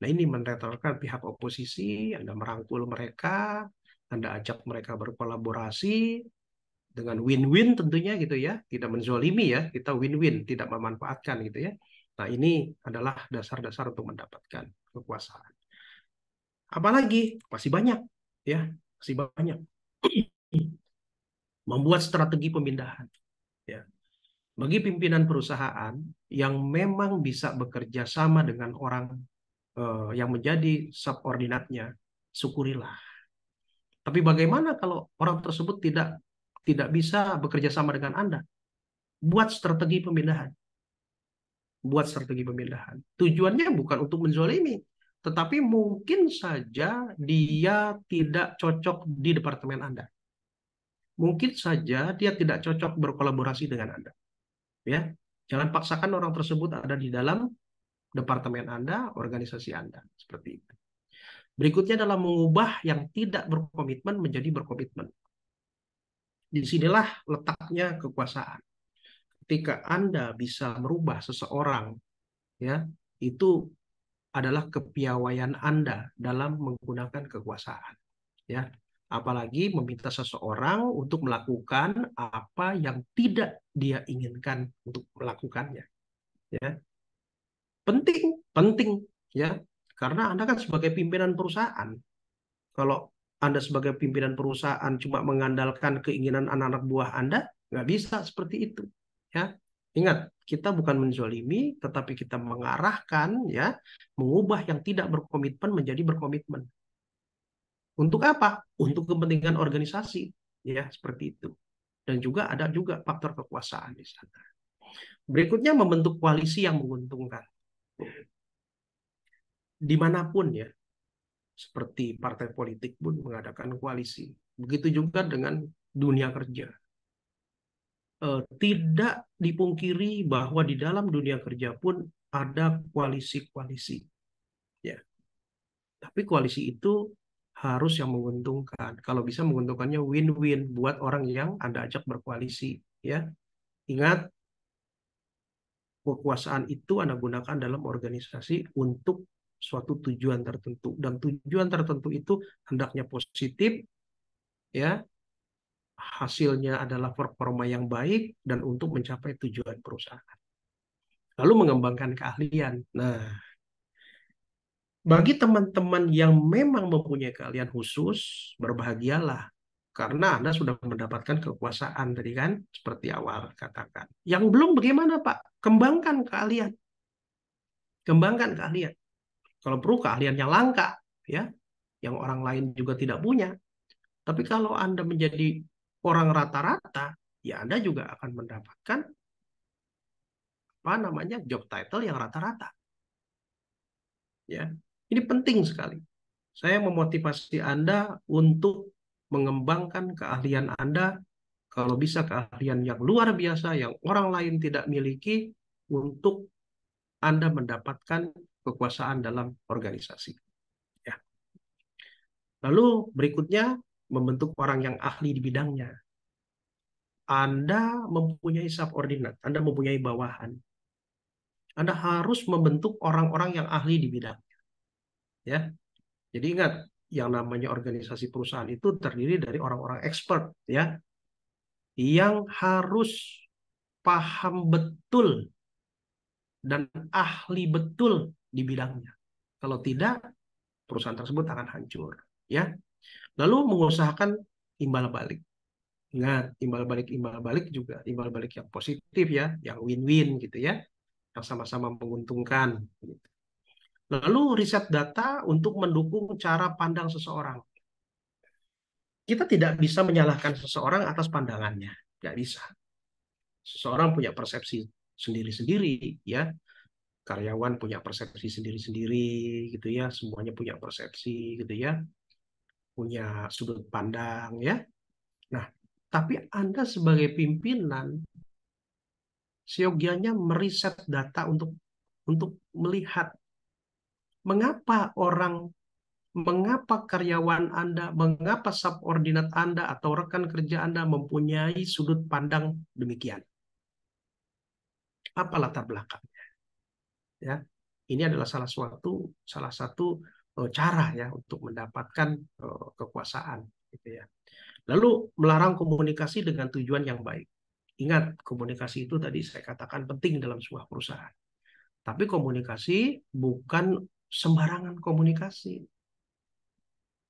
Nah, ini menetralkan pihak oposisi, Anda merangkul mereka, Anda ajak mereka berkolaborasi dengan win-win tentunya gitu, ya. Tidak menzolimi, ya, kita win-win, tidak memanfaatkan gitu, ya. Nah, ini adalah dasar-dasar untuk mendapatkan kekuasaan. Apalagi masih banyak, ya, masih banyak. Membuat strategi pemindahan, ya. Bagi pimpinan perusahaan yang memang bisa bekerja sama dengan orang yang menjadi subordinatnya, syukurilah. Tapi bagaimana kalau orang tersebut tidak bisa bekerja sama dengan Anda? Buat strategi pemindahan. Buat strategi pemindahan. Tujuannya bukan untuk menzolimi, tetapi mungkin saja dia tidak cocok di departemen Anda. Mungkin saja dia tidak cocok berkolaborasi dengan Anda. Ya, jangan paksakan orang tersebut ada di dalam departemen Anda, organisasi Anda, seperti itu. Berikutnya adalah mengubah yang tidak berkomitmen menjadi berkomitmen. Disinilah letaknya kekuasaan. Ketika Anda bisa merubah seseorang, ya, itu adalah kepiawaian Anda dalam menggunakan kekuasaan, ya. Apalagi meminta seseorang untuk melakukan apa yang tidak dia inginkan untuk melakukannya, ya. Penting, penting, ya. Karena Anda kan sebagai pimpinan perusahaan. Kalau Anda sebagai pimpinan perusahaan cuma mengandalkan keinginan anak-anak buah Anda, nggak bisa seperti itu, ya. Ingat, kita bukan menzolimi, tetapi kita mengarahkan, ya, mengubah yang tidak berkomitmen menjadi berkomitmen. Untuk apa? Untuk kepentingan organisasi, ya, seperti itu. Dan juga ada juga faktor kekuasaan di sana. Berikutnya membentuk koalisi yang menguntungkan. Dimanapun, ya, seperti partai politik pun mengadakan koalisi. Begitu juga dengan dunia kerja. Tidak dipungkiri bahwa di dalam dunia kerja pun ada koalisi-koalisi, ya. Tapi koalisi itu harus yang menguntungkan. Kalau bisa menguntungkannya win-win buat orang yang Anda ajak berkoalisi, ya. Ingat, kekuasaan itu Anda gunakan dalam organisasi untuk suatu tujuan tertentu, dan tujuan tertentu itu hendaknya positif, ya, hasilnya adalah performa yang baik dan untuk mencapai tujuan perusahaan. Lalu mengembangkan keahlian. Nah, bagi teman-teman yang memang mempunyai keahlian khusus, berbahagialah. Karena Anda sudah mendapatkan kekuasaan tadi kan, seperti awal katakan. Yang belum bagaimana Pak? Kembangkan keahlian. Kembangkan keahlian. Kalau perlu keahlian yang langka, ya, yang orang lain juga tidak punya. Tapi kalau Anda menjadi orang rata-rata, ya Anda juga akan mendapatkan apa namanya job title yang rata-rata. Ya, ini penting sekali. Saya memotivasi Anda untuk mengembangkan keahlian Anda, kalau bisa keahlian yang luar biasa yang orang lain tidak miliki, untuk Anda mendapatkan kekuasaan dalam organisasi. Ya. Lalu berikutnya, membentuk orang yang ahli di bidangnya. Anda mempunyai subordinat, Anda mempunyai bawahan. Anda harus membentuk orang-orang yang ahli di bidang. Ya, jadi ingat, yang namanya organisasi perusahaan itu terdiri dari orang-orang expert, ya, yang harus paham betul dan ahli betul di bidangnya. Kalau tidak, perusahaan tersebut akan hancur. Ya, lalu mengusahakan imbal balik. Ingat, imbal balik juga imbal balik yang positif, ya, yang win-win gitu, ya, yang sama-sama menguntungkan. Lalu riset data untuk mendukung cara pandang seseorang. Kita tidak bisa menyalahkan seseorang atas pandangannya, nggak bisa. Seseorang punya persepsi sendiri-sendiri, ya. Karyawan punya persepsi sendiri-sendiri, gitu ya. Semuanya punya persepsi, gitu ya. Punya sudut pandang, ya. Nah, tapi Anda sebagai pimpinan seyogianya meriset data untuk melihat mengapa karyawan Anda, mengapa subordinat Anda atau rekan kerja Anda mempunyai sudut pandang demikian. Apa latar belakangnya? Ya, ini adalah salah satu cara, ya, untuk mendapatkan kekuasaan, gitu ya. Lalu melarang komunikasi dengan tujuan yang baik. Ingat, komunikasi itu tadi saya katakan penting dalam sebuah perusahaan. Tapi komunikasi bukan sembarangan komunikasi.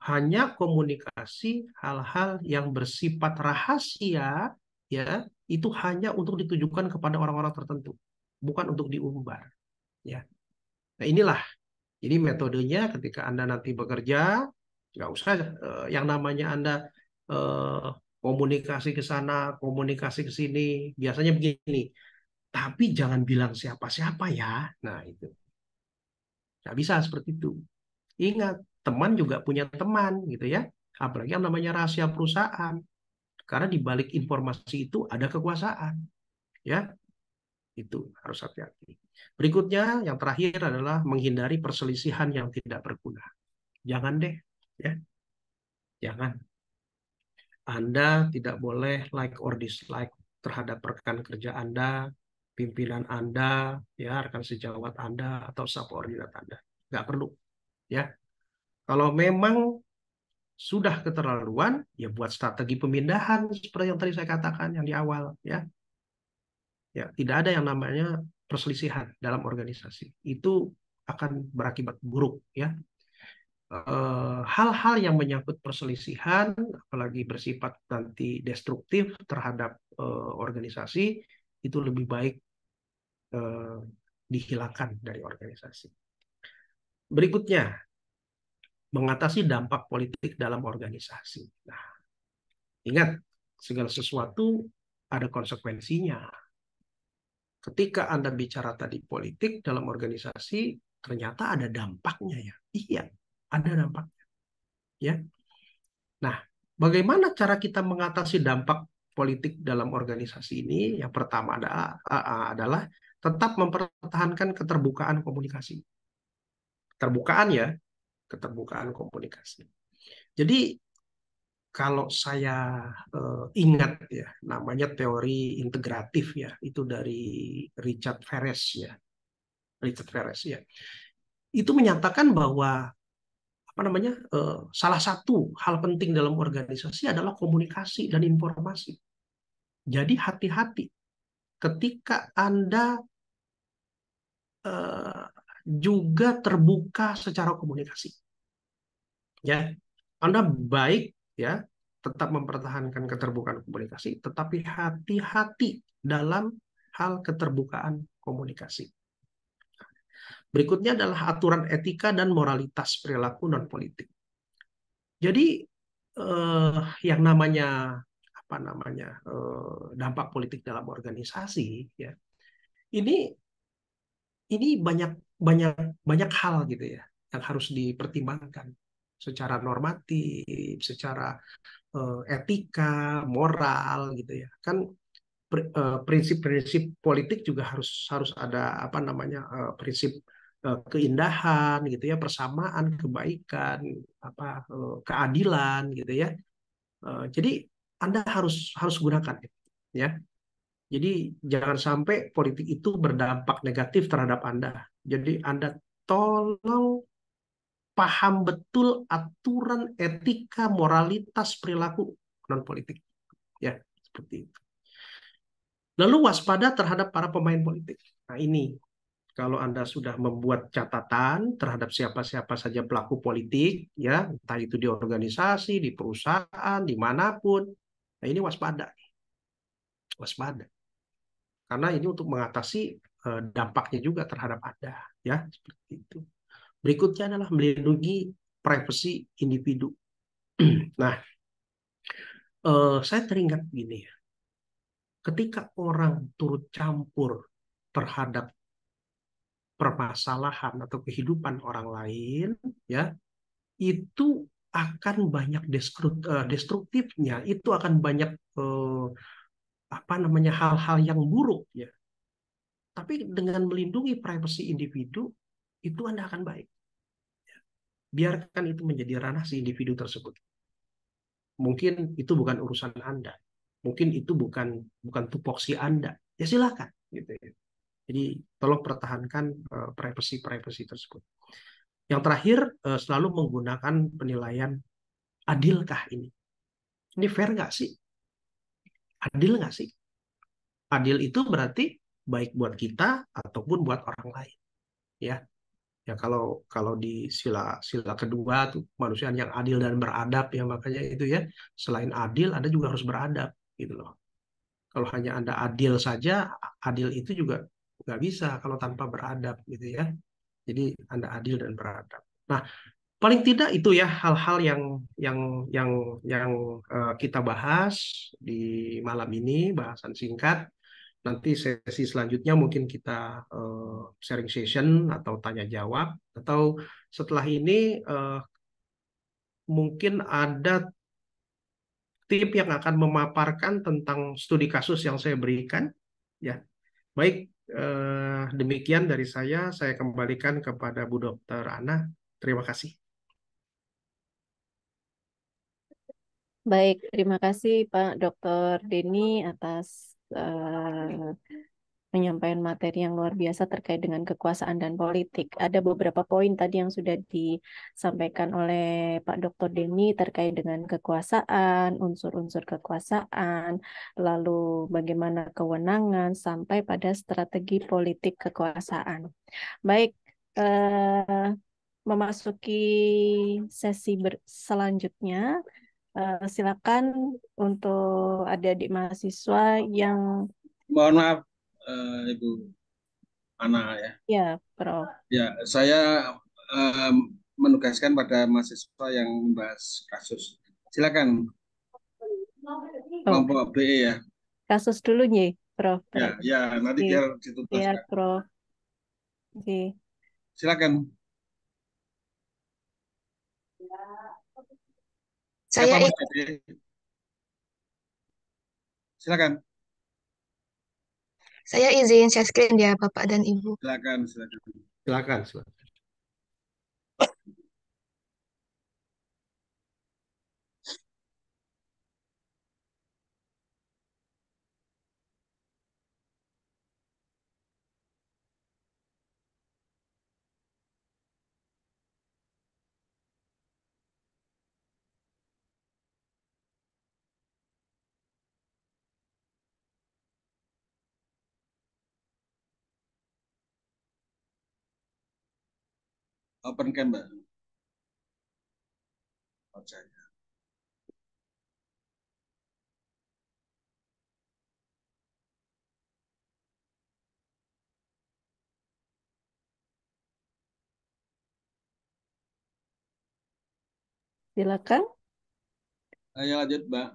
Hanya komunikasi hal-hal yang bersifat rahasia, ya, itu hanya untuk ditujukan kepada orang-orang tertentu, bukan untuk diumbar, ya. Nah, inilah jadi metodenya ketika Anda nanti bekerja, nggak usah yang namanya Anda eh, komunikasi ke sana, komunikasi ke sini, biasanya begini, tapi jangan bilang siapa-siapa, ya. Nah, itu nggak bisa seperti itu. Ingat, teman juga punya teman, gitu ya. Apalagi yang namanya rahasia perusahaan. Karena di balik informasi itu ada kekuasaan, ya. Itu harus hati-hati. Berikutnya, yang terakhir adalah menghindari perselisihan yang tidak berguna. Jangan deh, ya. Jangan. Anda tidak boleh like or dislike terhadap rekan kerja Anda, pimpinan Anda, ya, rekan sejawat Anda, atau subordinat Anda. Nggak perlu, ya. Kalau memang sudah keterlaluan, ya buat strategi pemindahan seperti yang tadi saya katakan yang di awal, ya. Ya, tidak ada yang namanya perselisihan dalam organisasi. Itu akan berakibat buruk, ya. Hal-hal yang menyangkut perselisihan, apalagi bersifat nanti destruktif terhadap organisasi, itu lebih baik eh, dihilangkan dari organisasi. Berikutnya, mengatasi dampak politik dalam organisasi. Nah, ingat, segala sesuatu ada konsekuensinya. Ketika Anda bicara tadi politik dalam organisasi, ternyata ada dampaknya, ya. Iya, ada dampaknya, ya. Nah, bagaimana cara kita mengatasi dampak politik dalam organisasi ini? Yang pertama adalah tetap mempertahankan keterbukaan komunikasi. Keterbukaan ya, keterbukaan komunikasi. Jadi kalau saya ingat ya, namanya teori integratif ya, itu dari Richard Ferres ya, Richard Ferres ya. Itu menyatakan bahwa apa namanya salah satu hal penting dalam organisasi adalah komunikasi dan informasi. Jadi hati-hati ketika Anda eh, juga terbuka secara komunikasi. Ya, Anda baik ya, tetap mempertahankan keterbukaan komunikasi, tetapi hati-hati dalam hal keterbukaan komunikasi. Berikutnya adalah aturan etika dan moralitas perilaku non politik. Jadi yang namanya apa namanya dampak politik dalam organisasi ya, ini ini banyak banyak banyak hal gitu ya yang harus dipertimbangkan secara normatif, secara etika, moral gitu ya. Kan prinsip-prinsip politik juga harus harus ada apa namanya prinsip keindahan gitu ya, persamaan, kebaikan, apa keadilan gitu ya. Jadi Anda harus harus gunakan ya. Jadi jangan sampai politik itu berdampak negatif terhadap Anda. Jadi Anda tolong paham betul aturan etika, moralitas, perilaku non politik. Ya, seperti itu. Lalu waspada terhadap para pemain politik. Nah ini, kalau Anda sudah membuat catatan terhadap siapa-siapa saja pelaku politik, ya, entah itu di organisasi, di perusahaan, dimanapun, nah ini waspada, waspada. Karena ini untuk mengatasi dampaknya juga terhadap Anda, ya, seperti itu. Berikutnya adalah melindungi privasi individu. Nah, saya teringat gini ya, ketika orang turut campur terhadap permasalahan atau kehidupan orang lain, ya, itu akan banyak destruktifnya, itu akan banyak apa namanya hal-hal yang buruk, ya. Tapi dengan melindungi privasi individu, itu Anda akan baik. Biarkan itu menjadi ranah si individu tersebut. Mungkin itu bukan urusan Anda, mungkin itu bukan bukan tupoksi Anda. Ya silakan, gitu ya. Jadi tolong pertahankan privasi tersebut. Yang terakhir, selalu menggunakan penilaian adilkah ini? Ini fair nggak sih? Adil nggak sih? Adil itu berarti baik buat kita ataupun buat orang lain. Ya, ya kalau kalau di sila sila kedua tuh manusia yang adil dan beradab ya, makanya itu ya, selain adil Anda juga harus beradab gitu loh. Kalau hanya Anda adil saja, adil itu juga nggak bisa kalau tanpa beradab gitu ya. Jadi Anda adil dan beradab. Nah, paling tidak itu ya hal-hal yang yang yang kita bahas di malam ini, bahasan singkat. Nanti sesi selanjutnya mungkin kita sharing session atau tanya jawab, atau setelah ini mungkin ada tim yang akan memaparkan tentang studi kasus yang saya berikan. Ya, baik, demikian dari saya kembalikan kepada Bu Dokter Ana. Terima kasih. Baik, terima kasih Pak Dr. Denny atas eh, penyampaian materi yang luar biasa terkait dengan kekuasaan dan politik. Ada beberapa poin tadi yang sudah disampaikan oleh Pak Dr. Denny terkait dengan kekuasaan, unsur-unsur kekuasaan, lalu bagaimana kewenangan sampai pada strategi politik kekuasaan. Baik, eh, memasuki sesi selanjutnya. Silakan untuk adik-adik mahasiswa yang Mohon maaf, Ibu Ana ya. ya, Prof. Ya, saya menugaskan pada mahasiswa yang membahas kasus. Silakan Oh, kelompok BE ya. kasus dulu nih, Prof. Ya, Berarti ya nanti biar biar ditutaskan. Prof. Oke. Silakan. Saya Siapa Mas Dede? Silakan. Saya izin share screen ya, Bapak dan Ibu. Silakan, silakan. Silakan, silakan. Open cam, Mbak. Oke. Silakan. Ayo lanjut, Mbak.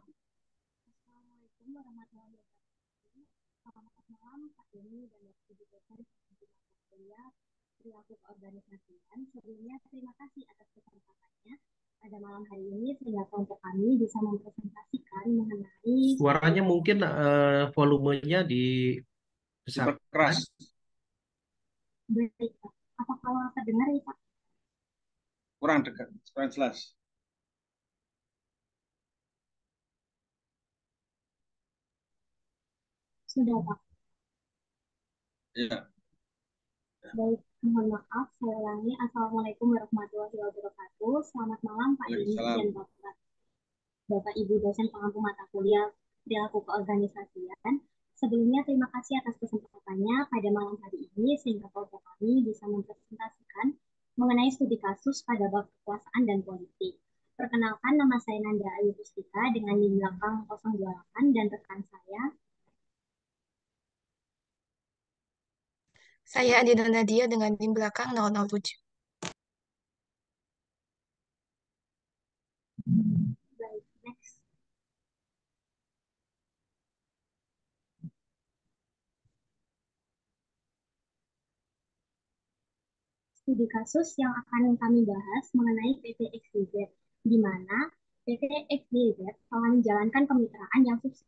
Assalamualaikum warahmatullahi wabarakatuh. Selamat malam Pak Deni dan Bapak Ibu dosen mata kuliah perilaku keorganisasian. Sebelumnya terima kasih atas kesempatannya pada malam hari ini sehingga kelompok kami bisa mempresentasikan mengenai Suaranya mungkin volumenya dibesarkan. Diperkeras. baik Pak. Apakah terdengar ya Pak? Kurang dekat, kurang jelas. Sudah Pak. Iya. Baik, mohon maaf saya ulangi. Assalamualaikum warahmatullahi wabarakatuh. Selamat malam Pak Deni dan Bapak Ibu dosen pengampu mata kuliah perilaku keorganisasian. Sebelumnya terima kasih atas kesempatannya pada malam hari ini sehingga kelompok kami bisa mempresentasikan mengenai studi kasus pada bab kekuasaan dan politik. Perkenalkan, nama saya Nanda Ayu Pustika dengan NIM belakang 028 dan rekan Saya Andina Nadia dengan NIM belakang 007. baik, next. Studi kasus yang akan kami bahas mengenai PT XYZ, di mana PT XYZ telah menjalankan kemitraan yang sukses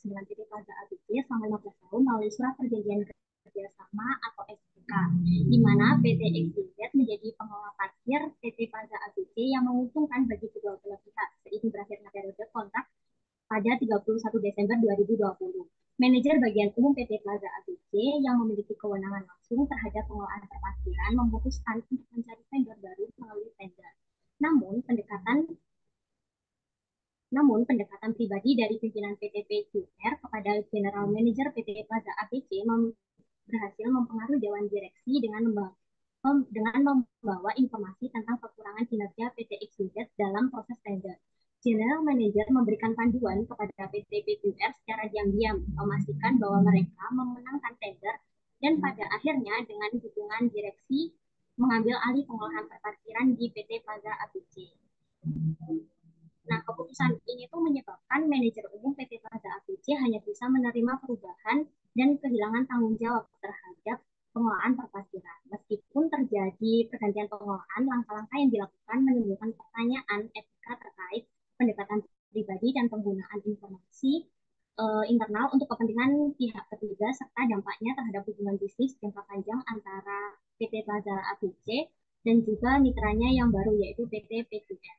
dengan PT Plaza ABC selama 15 tahun melalui surat perjanjian kerjasama atau SPK, di mana PT XYZ menjadi pengelola parkir PT Plaza ABC yang menguntungkan bagi kedua belah pihak seiring berakhirnya periode kontrak pada 31 Desember 2020. Manajer bagian umum PT Plaza ABC yang memiliki kewenangan langsung terhadap pengelolaan perparkiran memutuskan untuk mencari vendor baru melalui tender. Namun pendekatan pribadi dari pimpinan PT PQR kepada General Manager PT Plaza ABC berhasil mempengaruhi Dewan Direksi dengan membawa informasi tentang kekurangan kinerja PT XYZ dalam proses tender. General Manager memberikan panduan kepada PT PQR secara diam-diam, memastikan bahwa mereka memenangkan tender dan pada akhirnya dengan dukungan direksi mengambil alih pengolahan perparkiran di PT Plaza ABC. Nah, keputusan ini tuh menyebabkan manajer umum PT Plaza ABC hanya bisa menerima perubahan dan kehilangan tanggung jawab terhadap pengelolaan perparkiran. Meskipun terjadi pergantian pengelolaan, langkah-langkah yang dilakukan menimbulkan pertanyaan etika terkait pendekatan pribadi dan penggunaan informasi internal untuk kepentingan pihak ketiga serta dampaknya terhadap hubungan bisnis jangka panjang antara PT Plaza ABC dan juga mitranya yang baru yaitu PT PQR.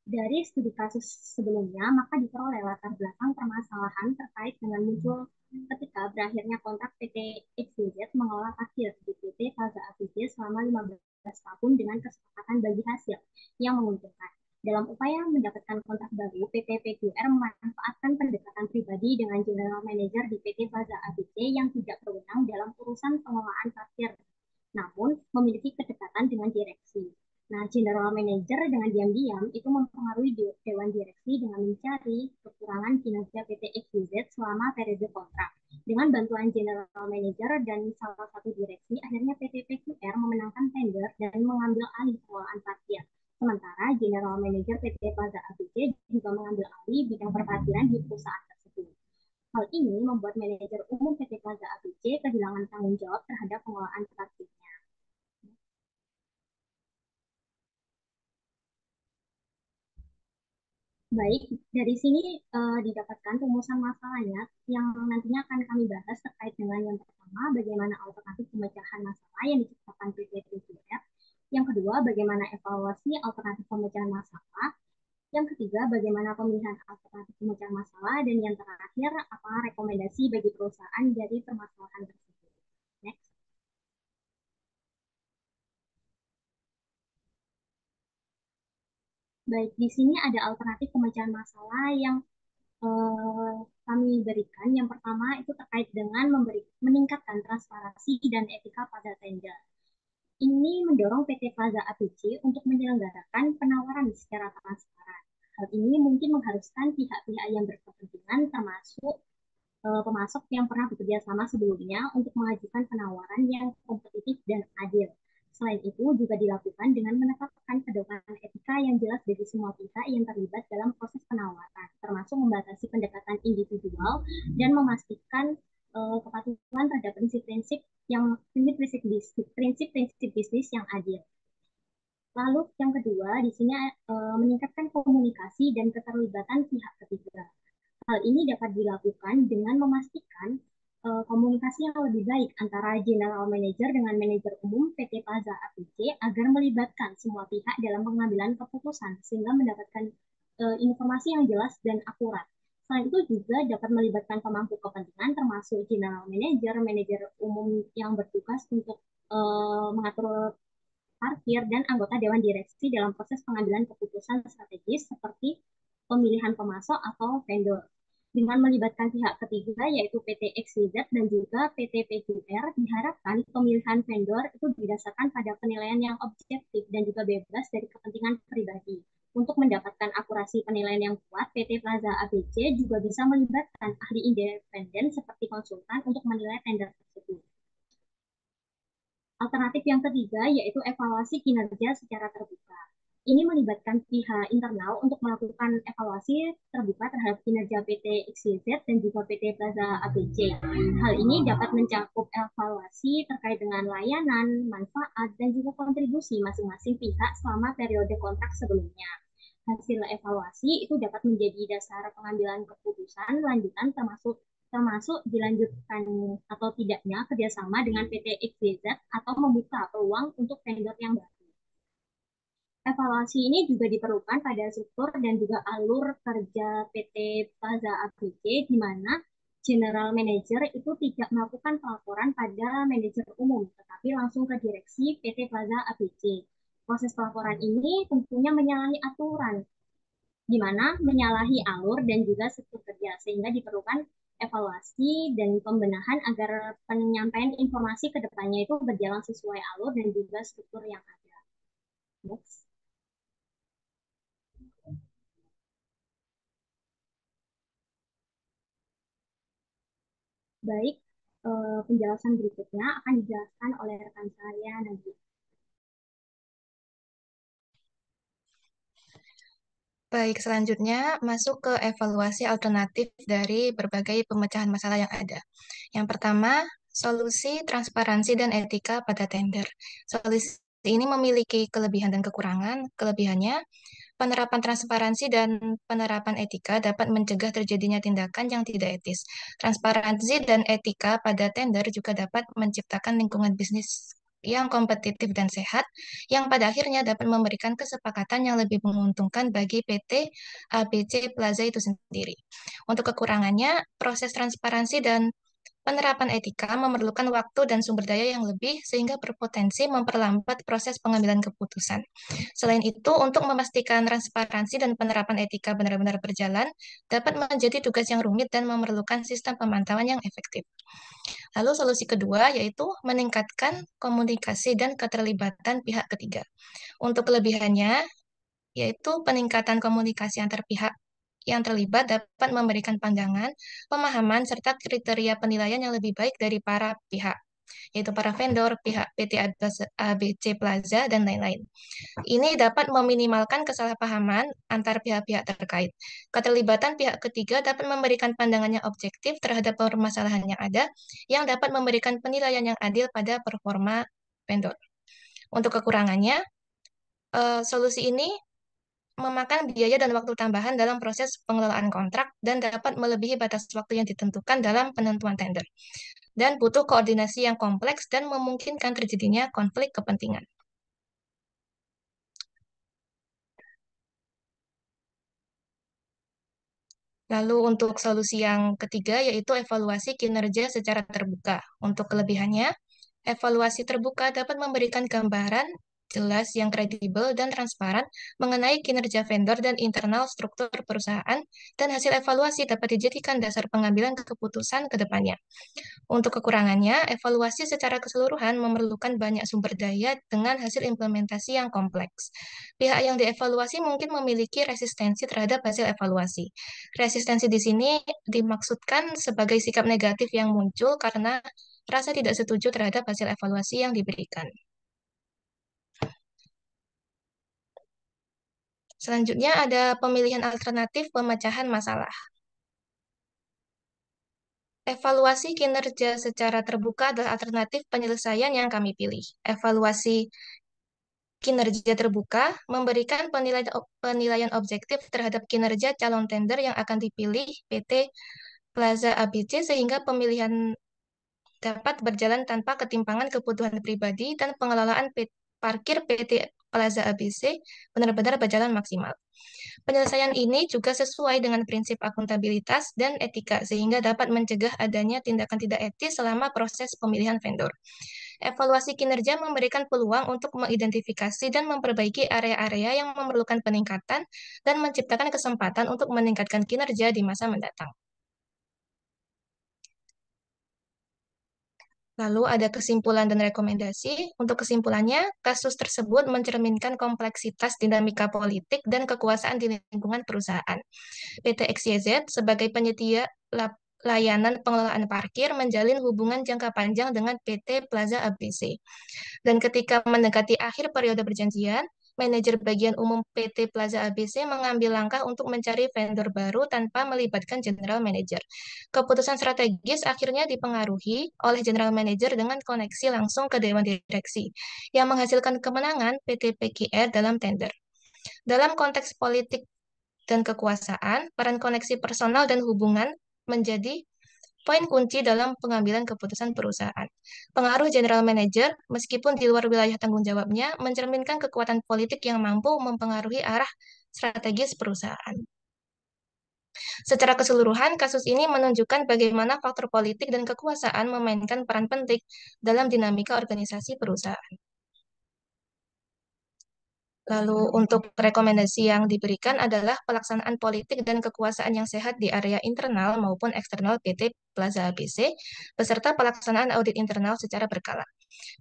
Dari studi kasus sebelumnya, maka diperoleh latar belakang permasalahan terkait dengan muncul ketika berakhirnya kontrak PT XYZ mengelola parkir di PT Plaza ABC selama 15 tahun dengan kesepakatan bagi hasil yang menguntungkan. Dalam upaya mendapatkan kontrak baru, PT PQR memanfaatkan pendekatan pribadi dengan General Manager di PT Plaza ABC yang tidak berwenang dalam urusan pengelolaan parkir, namun memiliki kedekatan dengan direksi. Nah, General Manager dengan diam-diam itu mempengaruhi Dewan Direksi dengan mencari kekurangan kinerja PT XYZ selama periode kontrak. Dengan bantuan General Manager dan salah satu direksi, akhirnya PT PQR memenangkan tender dan mengambil alih pengelolaan parkir. Sementara General Manager PT Plaza ABC juga mengambil alih bidang perparkiran di perusahaan tersebut. Hal ini membuat manajer umum PT Plaza ABC kehilangan tanggung jawab terhadap pengelolaan parkirnya. Baik, dari sini didapatkan rumusan masalahnya yang nantinya akan kami bahas terkait dengan yang pertama, bagaimana alternatif pemecahan masalah yang diciptakan PT PGR. Yang kedua, bagaimana evaluasi alternatif pemecahan masalah. Yang ketiga, bagaimana pemilihan alternatif pemecahan masalah. Dan yang terakhir, apa rekomendasi bagi perusahaan dari permasalahan tersebut. Next. Baik, di sini ada alternatif pemecahan masalah yang eh, kami berikan. Yang pertama itu terkait dengan meningkatkan transparansi dan etika pada tender. Ini mendorong PT Plaza ABC untuk menyelenggarakan penawaran secara transparan. Hal ini mungkin mengharuskan pihak-pihak yang berkepentingan termasuk pemasok yang pernah bekerja sama sebelumnya untuk mengajukan penawaran yang kompetitif dan adil. Selain itu, juga dilakukan dengan menetapkan pedoman etika yang jelas bagi semua pihak yang terlibat dalam proses penawaran, termasuk membatasi pendekatan individual dan memastikan kepatuhan terhadap prinsip-prinsip prinsip-prinsip bisnis yang adil. Lalu yang kedua, di sini meningkatkan komunikasi dan keterlibatan pihak ketiga. Hal ini dapat dilakukan dengan memastikan komunikasi yang lebih baik antara General Manager dengan Manajer Umum PT Plaza APC agar melibatkan semua pihak dalam pengambilan keputusan sehingga mendapatkan informasi yang jelas dan akurat. Selain itu juga dapat melibatkan pemangku kepentingan termasuk General Manager, Manajer Umum yang bertugas untuk mengatur parkir, dan anggota Dewan Direksi dalam proses pengambilan keputusan strategis seperti pemilihan pemasok atau vendor. Dengan melibatkan pihak ketiga yaitu PT XYZ dan juga PT PQR, diharapkan pemilihan vendor itu didasarkan pada penilaian yang objektif dan juga bebas dari kepentingan pribadi. Untuk mendapatkan akurasi penilaian yang kuat, PT Plaza ABC juga bisa melibatkan ahli independen seperti konsultan untuk menilai tender tersebut. Alternatif yang ketiga yaitu evaluasi kinerja secara terbuka. Ini melibatkan pihak internal untuk melakukan evaluasi terbuka terhadap kinerja PT XYZ dan juga PT Plaza ABC. Hal ini dapat mencakup evaluasi terkait dengan layanan, manfaat, dan juga kontribusi masing-masing pihak selama periode kontrak sebelumnya. Hasil evaluasi itu dapat menjadi dasar pengambilan keputusan lanjutan termasuk dilanjutkan atau tidaknya kerjasama dengan PT XYZ atau membuka peluang untuk vendor yang baru. Evaluasi ini juga diperlukan pada struktur dan juga alur kerja PT Plaza ABC, di mana General Manager itu tidak melakukan pelaporan pada manajer umum, tetapi langsung ke direksi PT Plaza ABC. Proses pelaporan ini tentunya menyalahi aturan, di mana menyalahi alur dan juga struktur kerja, sehingga diperlukan evaluasi dan pembenahan agar penyampaian informasi ke depannya itu berjalan sesuai alur dan juga struktur yang ada. Next. Baik, penjelasan berikutnya akan dijelaskan oleh rekan saya nanti. Baik, selanjutnya masuk ke evaluasi alternatif dari berbagai pemecahan masalah yang ada. Yang pertama, solusi transparansi dan etika pada tender. Solusi ini memiliki kelebihan dan kekurangan. Kelebihannya, penerapan transparansi dan penerapan etika dapat mencegah terjadinya tindakan yang tidak etis. Transparansi dan etika pada tender juga dapat menciptakan lingkungan bisnis yang kompetitif dan sehat, yang pada akhirnya dapat memberikan kesepakatan yang lebih menguntungkan bagi PT ABC Plaza itu sendiri. Untuk kekurangannya, proses transparansi dan penerapan etika memerlukan waktu dan sumber daya yang lebih sehingga berpotensi memperlambat proses pengambilan keputusan. Selain itu, untuk memastikan transparansi dan penerapan etika benar-benar berjalan, dapat menjadi tugas yang rumit dan memerlukan sistem pemantauan yang efektif. Lalu solusi kedua yaitu meningkatkan komunikasi dan keterlibatan pihak ketiga. Untuk kelebihannya, yaitu peningkatan komunikasi antar pihak yang terlibat dapat memberikan pandangan, pemahaman, serta kriteria penilaian yang lebih baik dari para pihak, yaitu para vendor, pihak PT ABC Plaza, dan lain-lain. Ini dapat meminimalkan kesalahpahaman antar pihak-pihak terkait. Keterlibatan pihak ketiga dapat memberikan pandangan yang objektif terhadap permasalahan yang ada, yang dapat memberikan penilaian yang adil pada performa vendor. Untuk kekurangannya, solusi ini memakan biaya dan waktu tambahan dalam proses pengelolaan kontrak dan dapat melebihi batas waktu yang ditentukan dalam penentuan tender. Dan butuh koordinasi yang kompleks dan memungkinkan terjadinya konflik kepentingan. Lalu untuk solusi yang ketiga yaitu evaluasi kinerja secara terbuka. Untuk kelebihannya, evaluasi terbuka dapat memberikan gambaran jelas yang kredibel dan transparan mengenai kinerja vendor dan internal struktur perusahaan, dan hasil evaluasi dapat dijadikan dasar pengambilan keputusan ke depannya. Untuk kekurangannya, evaluasi secara keseluruhan memerlukan banyak sumber daya dengan hasil implementasi yang kompleks. Pihak yang dievaluasi mungkin memiliki resistensi terhadap hasil evaluasi. Resistensi di sini dimaksudkan sebagai sikap negatif yang muncul karena rasa tidak setuju terhadap hasil evaluasi yang diberikan. Selanjutnya ada pemilihan alternatif pemecahan masalah. Evaluasi kinerja secara terbuka adalah alternatif penyelesaian yang kami pilih. Evaluasi kinerja terbuka memberikan penilaian objektif terhadap kinerja calon tender yang akan dipilih PT Plaza ABC sehingga pemilihan dapat berjalan tanpa ketimpangan kebutuhan pribadi dan pengelolaan parkir PT Plaza ABC benar-benar berjalan maksimal. Penyelesaian ini juga sesuai dengan prinsip akuntabilitas dan etika sehingga dapat mencegah adanya tindakan tidak etis selama proses pemilihan vendor. Evaluasi kinerja memberikan peluang untuk mengidentifikasi dan memperbaiki area-area yang memerlukan peningkatan dan menciptakan kesempatan untuk meningkatkan kinerja di masa mendatang. Lalu ada kesimpulan dan rekomendasi. Untuk kesimpulannya, kasus tersebut mencerminkan kompleksitas dinamika politik dan kekuasaan di lingkungan perusahaan. PT XYZ sebagai penyedia layanan pengelolaan parkir menjalin hubungan jangka panjang dengan PT Plaza ABC. Dan ketika mendekati akhir periode perjanjian, manajer bagian umum PT Plaza ABC mengambil langkah untuk mencari vendor baru tanpa melibatkan general manager. Keputusan strategis akhirnya dipengaruhi oleh general manager dengan koneksi langsung ke dewan direksi, yang menghasilkan kemenangan PT PKR dalam tender. Dalam konteks politik dan kekuasaan, peran koneksi personal dan hubungan menjadi poin kunci dalam pengambilan keputusan perusahaan. Pengaruh general manager, meskipun di luar wilayah tanggung jawabnya, mencerminkan kekuatan politik yang mampu mempengaruhi arah strategis perusahaan. Secara keseluruhan, kasus ini menunjukkan bagaimana faktor politik dan kekuasaan memainkan peran penting dalam dinamika organisasi perusahaan. Lalu untuk rekomendasi yang diberikan adalah pelaksanaan politik dan kekuasaan yang sehat di area internal maupun eksternal PT Plaza ABC, beserta pelaksanaan audit internal secara berkala.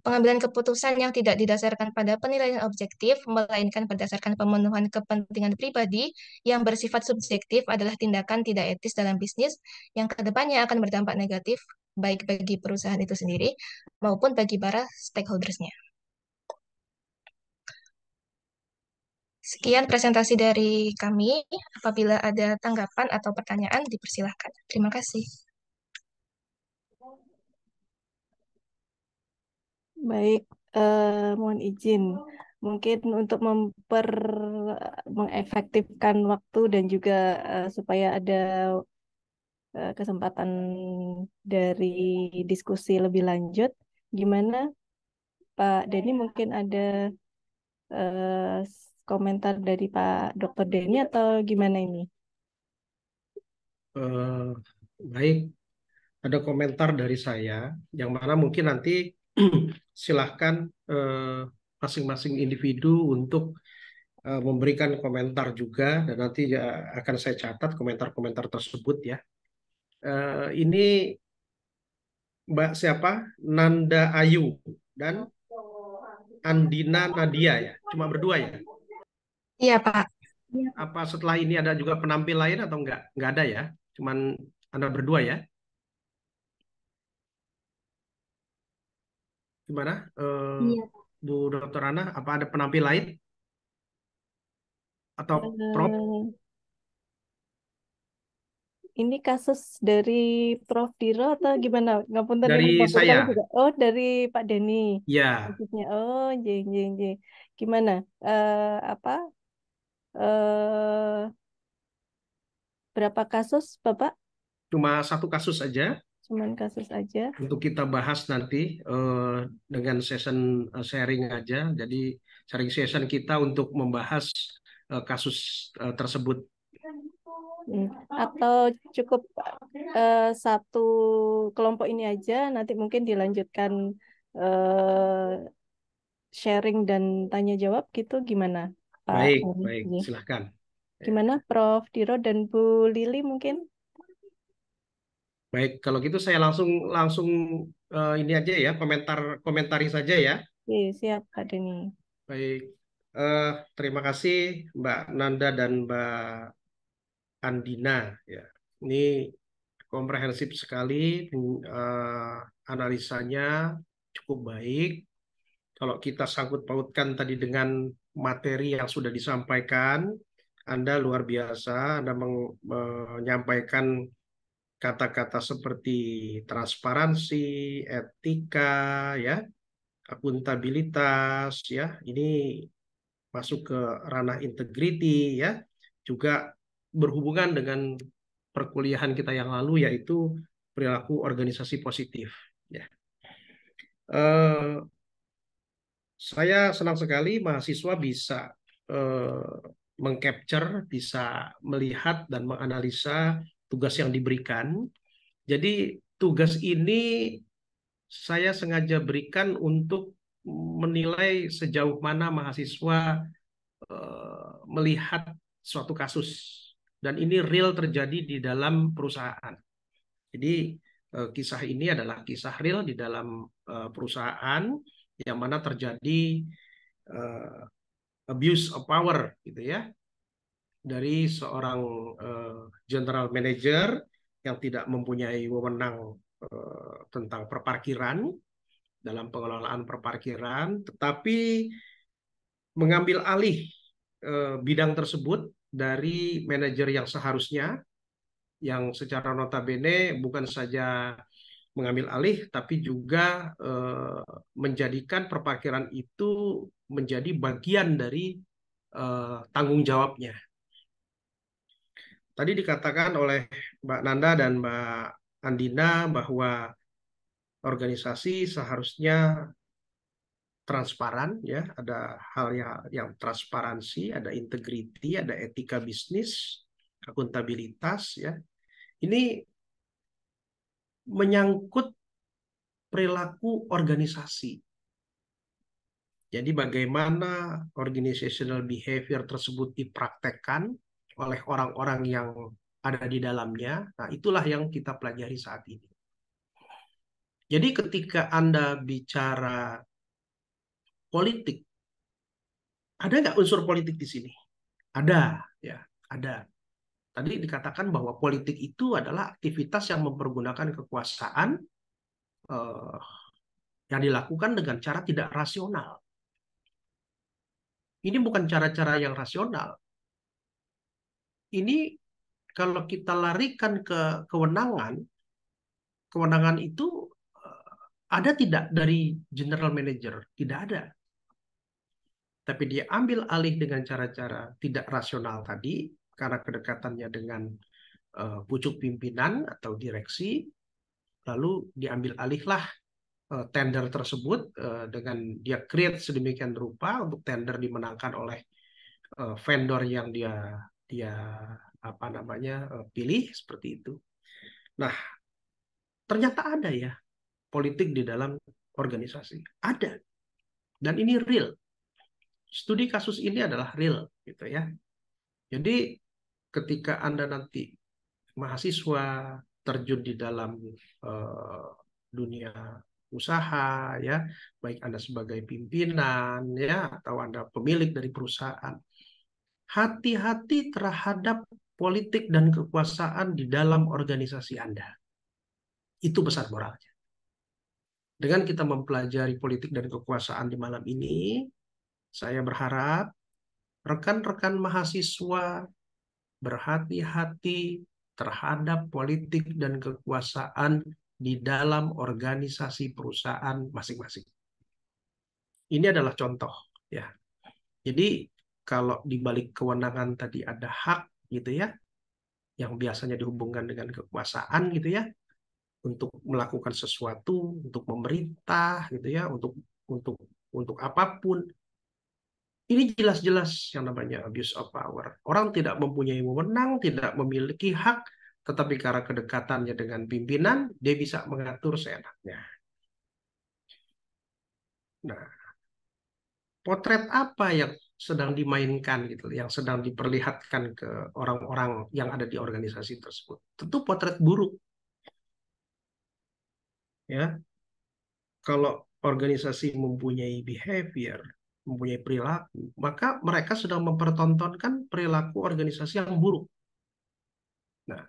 Pengambilan keputusan yang tidak didasarkan pada penilaian objektif, melainkan berdasarkan pemenuhan kepentingan pribadi yang bersifat subjektif adalah tindakan tidak etis dalam bisnis yang kedepannya akan berdampak negatif baik bagi perusahaan itu sendiri maupun bagi para stakeholders-nya. Sekian presentasi dari kami. Apabila ada tanggapan atau pertanyaan, dipersilahkan. Terima kasih. Baik, mohon izin. Mungkin untuk mengefektifkan waktu dan juga supaya ada kesempatan dari diskusi lebih lanjut, gimana Pak Denny, mungkin ada komentar dari Pak Dr. Denny atau gimana ini? Baik, ada komentar dari saya, yang mana mungkin nanti silahkan masing-masing individu untuk memberikan komentar juga, dan nanti akan saya catat komentar-komentar tersebut ya. Ini Mbak siapa? Nanda Ayu dan Andina Nadia ya, cuma berdua ya? Iya, Pak. Apa setelah ini ada juga penampil lain atau enggak? Enggak ada ya, cuman Anda berdua ya? Gimana, Iya, Bu Dr. Ana? Apa ada penampil lain? Atau Prof? Ini kasus dari Prof. Diro atau gimana? Ngapunten Dari ini mau saya. juga. Oh, dari Pak Denny. Ya, Kasusnya. Oh, jeng. Gimana? Apa? eh, berapa kasus, Bapak? Cuma satu kasus saja Cuman kasus aja. untuk kita bahas nanti dengan session sharing aja. Jadi sharing session kita untuk membahas kasus tersebut. Atau cukup satu kelompok ini aja, nanti mungkin dilanjutkan sharing dan tanya jawab gitu, gimana, Pak? Baik, Ari? baik, silahkan. Gimana, Prof. Diro dan Bu Lili mungkin? Baik, kalau gitu saya langsung langsung ini aja ya, komentari saja ya. Oke, siap, Pak Denny. Baik, eh, terima kasih Mbak Nanda dan Mbak Andina ya. Ini komprehensif sekali, analisanya cukup baik. Kalau kita sangkut pautkan tadi dengan materi yang sudah disampaikan, Anda luar biasa, Anda menyampaikan kata-kata seperti transparansi, etika, ya, akuntabilitas, ya, ini masuk ke ranah integrity, ya, juga berhubungan dengan perkuliahan kita yang lalu, yaitu perilaku organisasi positif. Ya. Saya senang sekali mahasiswa bisa mengcapture, bisa melihat dan menganalisa tugas yang diberikan. Jadi tugas ini saya sengaja berikan untuk menilai sejauh mana mahasiswa melihat suatu kasus. Dan ini real terjadi di dalam perusahaan. Jadi kisah ini adalah kisah real di dalam perusahaan yang mana terjadi abuse of power gitu ya dari seorang general manager yang tidak mempunyai wewenang tentang perparkiran dalam pengelolaan perparkiran, tetapi mengambil alih bidang tersebut dari manajer yang seharusnya, yang secara notabene bukan saja mengambil alih, tapi juga menjadikan perparkiran itu menjadi bagian dari tanggung jawabnya. Tadi dikatakan oleh Mbak Nanda dan Mbak Andina bahwa organisasi seharusnya transparan, ya, ada hal yang transparansi, ada integriti, ada etika bisnis, akuntabilitas, ya. Ini menyangkut perilaku organisasi. Jadi bagaimana organizational behavior tersebut dipraktekkan oleh orang-orang yang ada di dalamnya. Nah, itulah yang kita pelajari saat ini. Jadi ketika Anda bicara politik, ada nggak unsur politik di sini? Ada, ya, ada. Tadi dikatakan bahwa politik itu adalah aktivitas yang mempergunakan kekuasaan yang dilakukan dengan cara tidak rasional. Ini bukan cara-cara yang rasional. Ini kalau kita larikan ke kewenangan, kewenangan itu ada tidak dari general manager? Tidak ada. Tapi dia ambil alih dengan cara-cara tidak rasional tadi, karena kedekatannya dengan pucuk pimpinan atau direksi, lalu diambil alihlah tender tersebut dengan dia create sedemikian rupa untuk tender dimenangkan oleh vendor yang dia pilih seperti itu. Nah, ternyata ada ya politik di dalam organisasi. Ada. Dan ini real. Studi kasus ini adalah real gitu ya. Jadi ketika Anda nanti mahasiswa terjun di dalam dunia usaha ya, baik Anda sebagai pimpinan ya atau Anda pemilik dari perusahaan, hati-hati terhadap politik dan kekuasaan di dalam organisasi Anda. Itu pesan moralnya. Dengan kita mempelajari politik dan kekuasaan di malam ini, saya berharap rekan-rekan mahasiswa berhati-hati terhadap politik dan kekuasaan di dalam organisasi perusahaan masing-masing. Ini adalah contoh, ya. Jadi kalau di balik kewenangan tadi ada hak gitu ya, yang biasanya dihubungkan dengan kekuasaan gitu ya, untuk melakukan sesuatu, untuk memerintah gitu ya, untuk untuk apapun. Ini jelas-jelas yang namanya abuse of power. Orang tidak mempunyai wewenang, tidak memiliki hak, tetapi karena kedekatannya dengan pimpinan, dia bisa mengatur seenaknya. Nah, potret apa yang sedang dimainkan gitu, yang sedang diperlihatkan ke orang-orang yang ada di organisasi tersebut? Tentu potret buruk, ya. Kalau organisasi mempunyai behavior, mempunyai perilaku, maka mereka sedang mempertontonkan perilaku organisasi yang buruk. Nah,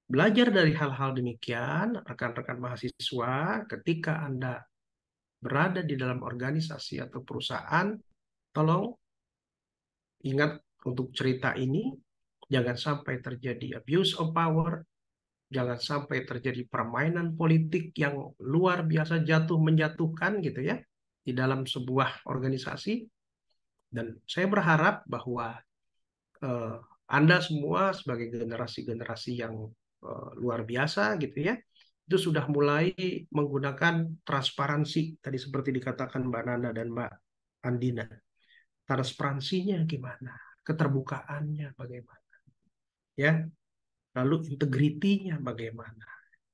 belajar dari hal-hal demikian, rekan-rekan mahasiswa, ketika Anda berada di dalam organisasi atau perusahaan, tolong ingat untuk cerita ini, jangan sampai terjadi abuse of power, jangan sampai terjadi permainan politik yang luar biasa jatuh menjatuhkan gitu ya di dalam sebuah organisasi. Dan saya berharap bahwa eh, Anda semua sebagai generasi-generasi yang luar biasa gitu ya, itu sudah mulai menggunakan transparansi tadi seperti dikatakan Mbak Nana dan Mbak Andina. Transparansinya gimana? Keterbukaannya bagaimana? Ya, lalu integritinya bagaimana?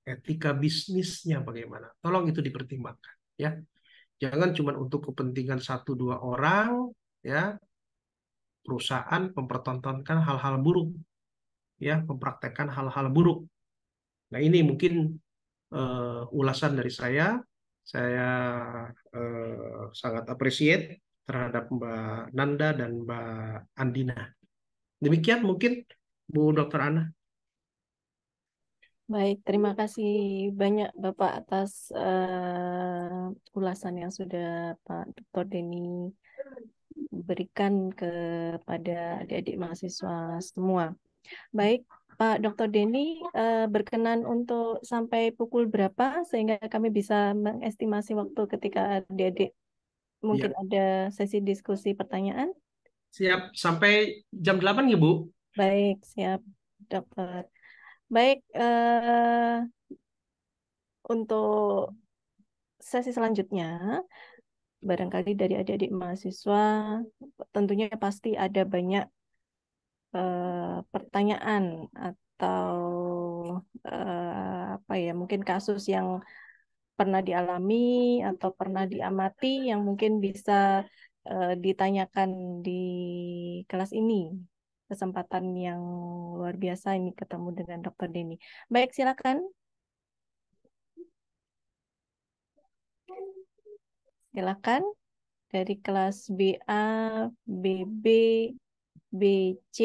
Etika bisnisnya bagaimana? Tolong itu dipertimbangkan ya. Jangan cuma untuk kepentingan satu dua orang ya, perusahaan mempertontonkan hal-hal buruk ya, mempraktekkan hal-hal buruk. Nah, ini mungkin ulasan dari saya. Saya sangat appreciate terhadap Mbak Nanda dan Mbak Andina. Demikian mungkin Bu Dr. Ana. Baik, terima kasih banyak Bapak atas ulasan yang sudah Pak Dr. Denny berikan kepada adik-adik mahasiswa semua. Baik, Pak Dr. Denny berkenan untuk sampai pukul berapa sehingga kami bisa mengestimasi waktu ketika adik-adik mungkin Ya, ada sesi diskusi pertanyaan. siap sampai jam 8 ya, Bu? Baik, siap, Dokter. Baik, untuk sesi selanjutnya, barangkali dari adik-adik mahasiswa, tentunya pasti ada banyak pertanyaan atau apa ya, mungkin kasus yang pernah dialami atau pernah diamati yang mungkin bisa ditanyakan di kelas ini. Kesempatan yang luar biasa ini ketemu dengan Dr. Denny. Baik, silakan. Silakan dari kelas BA, BB, BC,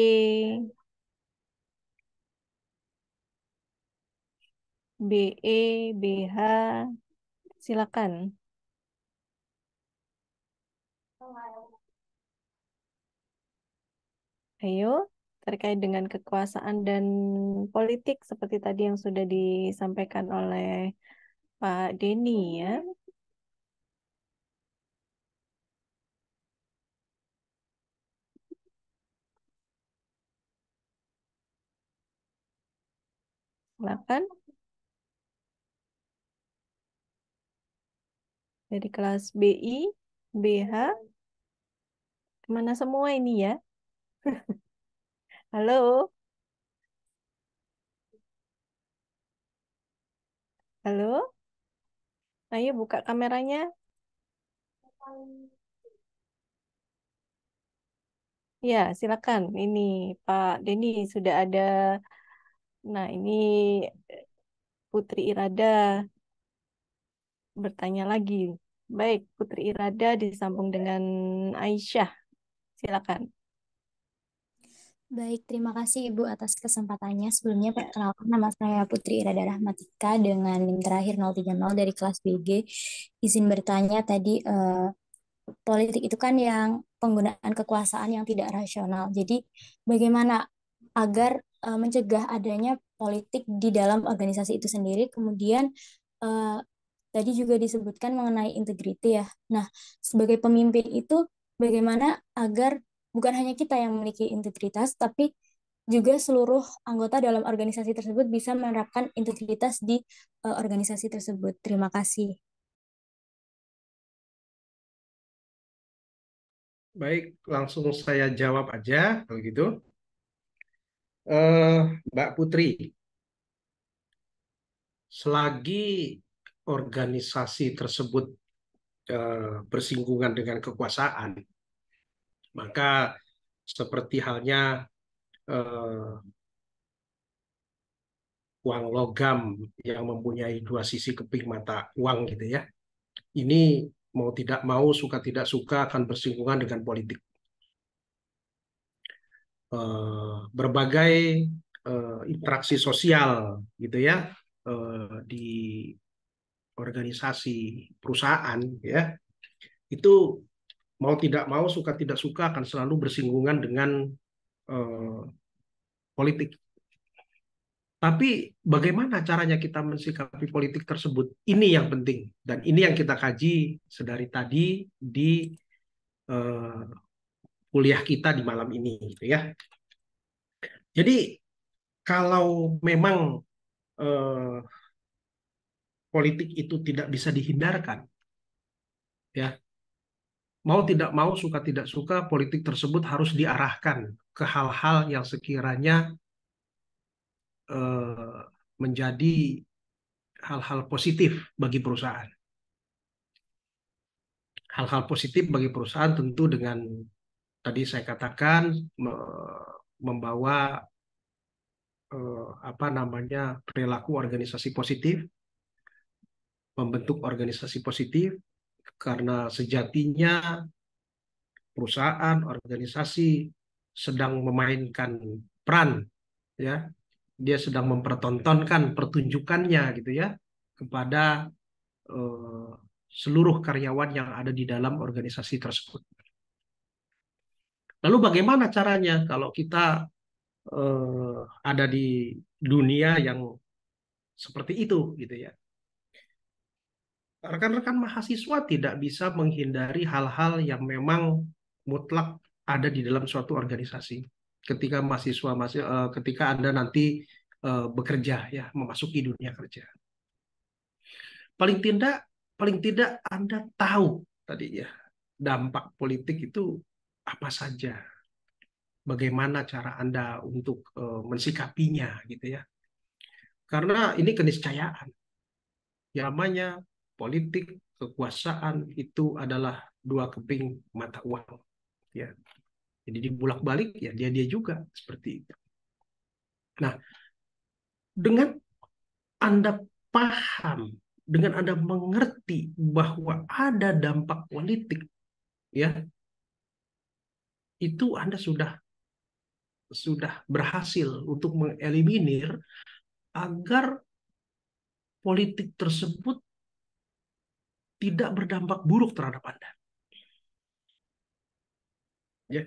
BE, BH. Silakan. Ayo, terkait dengan kekuasaan dan politik seperti tadi yang sudah disampaikan oleh Pak Denny ya. Silakan. Dari kelas BI, BH, kemana semua ini ya? Halo, halo, ayo buka kameranya. Ya, silakan. Ini Pak Denny sudah ada. Nah, ini Putri Irada bertanya lagi. Baik, Putri Irada disambung dengan Aisyah. Silakan. Baik, terima kasih Ibu atas kesempatannya. Sebelumnya Ya. perkenalkan nama saya Putri Irada Rahmatika dengan NIM terakhir 030 dari kelas BG. Izin bertanya tadi, politik itu kan yang penggunaan kekuasaan yang tidak rasional. Jadi bagaimana agar mencegah adanya politik di dalam organisasi itu sendiri? Kemudian eh, tadi juga disebutkan mengenai integriti ya. Nah, sebagai pemimpin itu bagaimana agar bukan hanya kita yang memiliki integritas, tapi juga seluruh anggota dalam organisasi tersebut bisa menerapkan integritas di organisasi tersebut. Terima kasih. Baik, langsung saya jawab aja kalau gitu. Mbak Putri, selagi organisasi tersebut bersinggungan dengan kekuasaan, maka seperti halnya uang logam yang mempunyai dua sisi keping mata uang gitu ya. Ini mau tidak mau, suka tidak suka akan bersinggungan dengan politik. Berbagai interaksi sosial gitu ya di organisasi perusahaan ya, itu mau tidak mau, suka tidak suka akan selalu bersinggungan dengan politik. Tapi bagaimana caranya kita mensikapi politik tersebut? Ini yang penting dan ini yang kita kaji sedari tadi di kuliah kita di malam ini gitu ya. Jadi kalau memang politik itu tidak bisa dihindarkan, ya mau tidak mau, suka tidak suka, politik tersebut harus diarahkan ke hal-hal yang sekiranya menjadi hal-hal positif bagi perusahaan. Hal-hal positif bagi perusahaan tentu dengan tadi saya katakan membawa perilaku organisasi positif, membentuk organisasi positif, karena sejatinya perusahaan, organisasi sedang memainkan peran, ya, dia sedang mempertontonkan pertunjukannya gitu ya kepada seluruh karyawan yang ada di dalam organisasi tersebut. Lalu bagaimana caranya kalau kita ada di dunia yang seperti itu gitu ya? Rekan-rekan mahasiswa tidak bisa menghindari hal-hal yang memang mutlak ada di dalam suatu organisasi. Ketika ketika Anda nanti bekerja ya, memasuki dunia kerja. Paling tidak Anda tahu tadi ya, dampak politik itu apa saja. Bagaimana cara Anda untuk mensikapinya gitu ya. Karena ini keniscayaan. Yang namanya politik, kekuasaan itu adalah dua keping mata uang. Ya. Jadi dibulak-balik ya dia juga seperti itu. Nah, dengan Anda paham, dengan Anda mengerti bahwa ada dampak politik, ya, itu Anda sudah berhasil untuk mengeliminir agar politik tersebut tidak berdampak buruk terhadap Anda. Ya,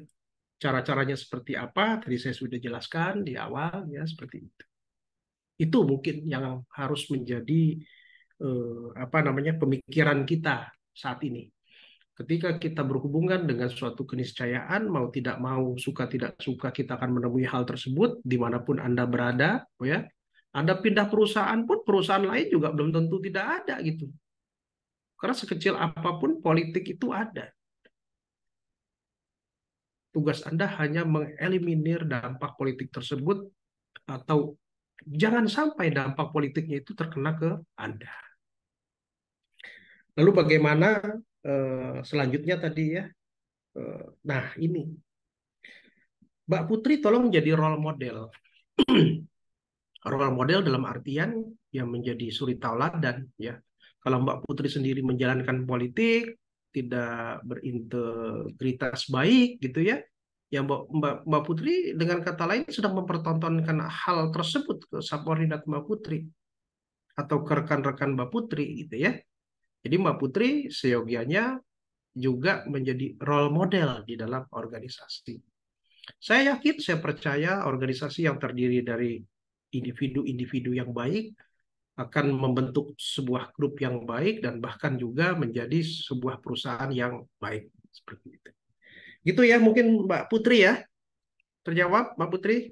cara-caranya seperti apa? Tadi saya sudah jelaskan di awal, ya, seperti itu. Itu mungkin yang harus menjadi pemikiran kita saat ini. Ketika kita berhubungan dengan suatu keniscayaan, mau tidak mau, suka tidak suka, kita akan menemui hal tersebut dimanapun Anda berada, ya. Anda pindah perusahaan pun, perusahaan lain juga belum tentu tidak ada gitu. Karena sekecil apapun politik itu ada. Tugas Anda hanya mengeliminir dampak politik tersebut, atau jangan sampai dampak politiknya itu terkena ke Anda. Lalu bagaimana selanjutnya tadi ya? Nah ini, Mbak Putri tolong jadi role model. Role model dalam artian yang menjadi suri tauladan ya. Kalau Mbak Putri sendiri menjalankan politik tidak berintegritas baik gitu ya, ya Mbak Putri dengan kata lain sedang mempertontonkan hal tersebut ke subordinat Mbak Putri atau ke rekan-rekan Mbak Putri gitu ya. Jadi Mbak Putri seyogianya juga menjadi role model di dalam organisasi. Saya yakin, saya percaya organisasi yang terdiri dari individu-individu yang baik akan membentuk sebuah grup yang baik dan bahkan juga menjadi sebuah perusahaan yang baik seperti itu. Gitu ya, mungkin Mbak Putri ya. Terjawab, Mbak Putri?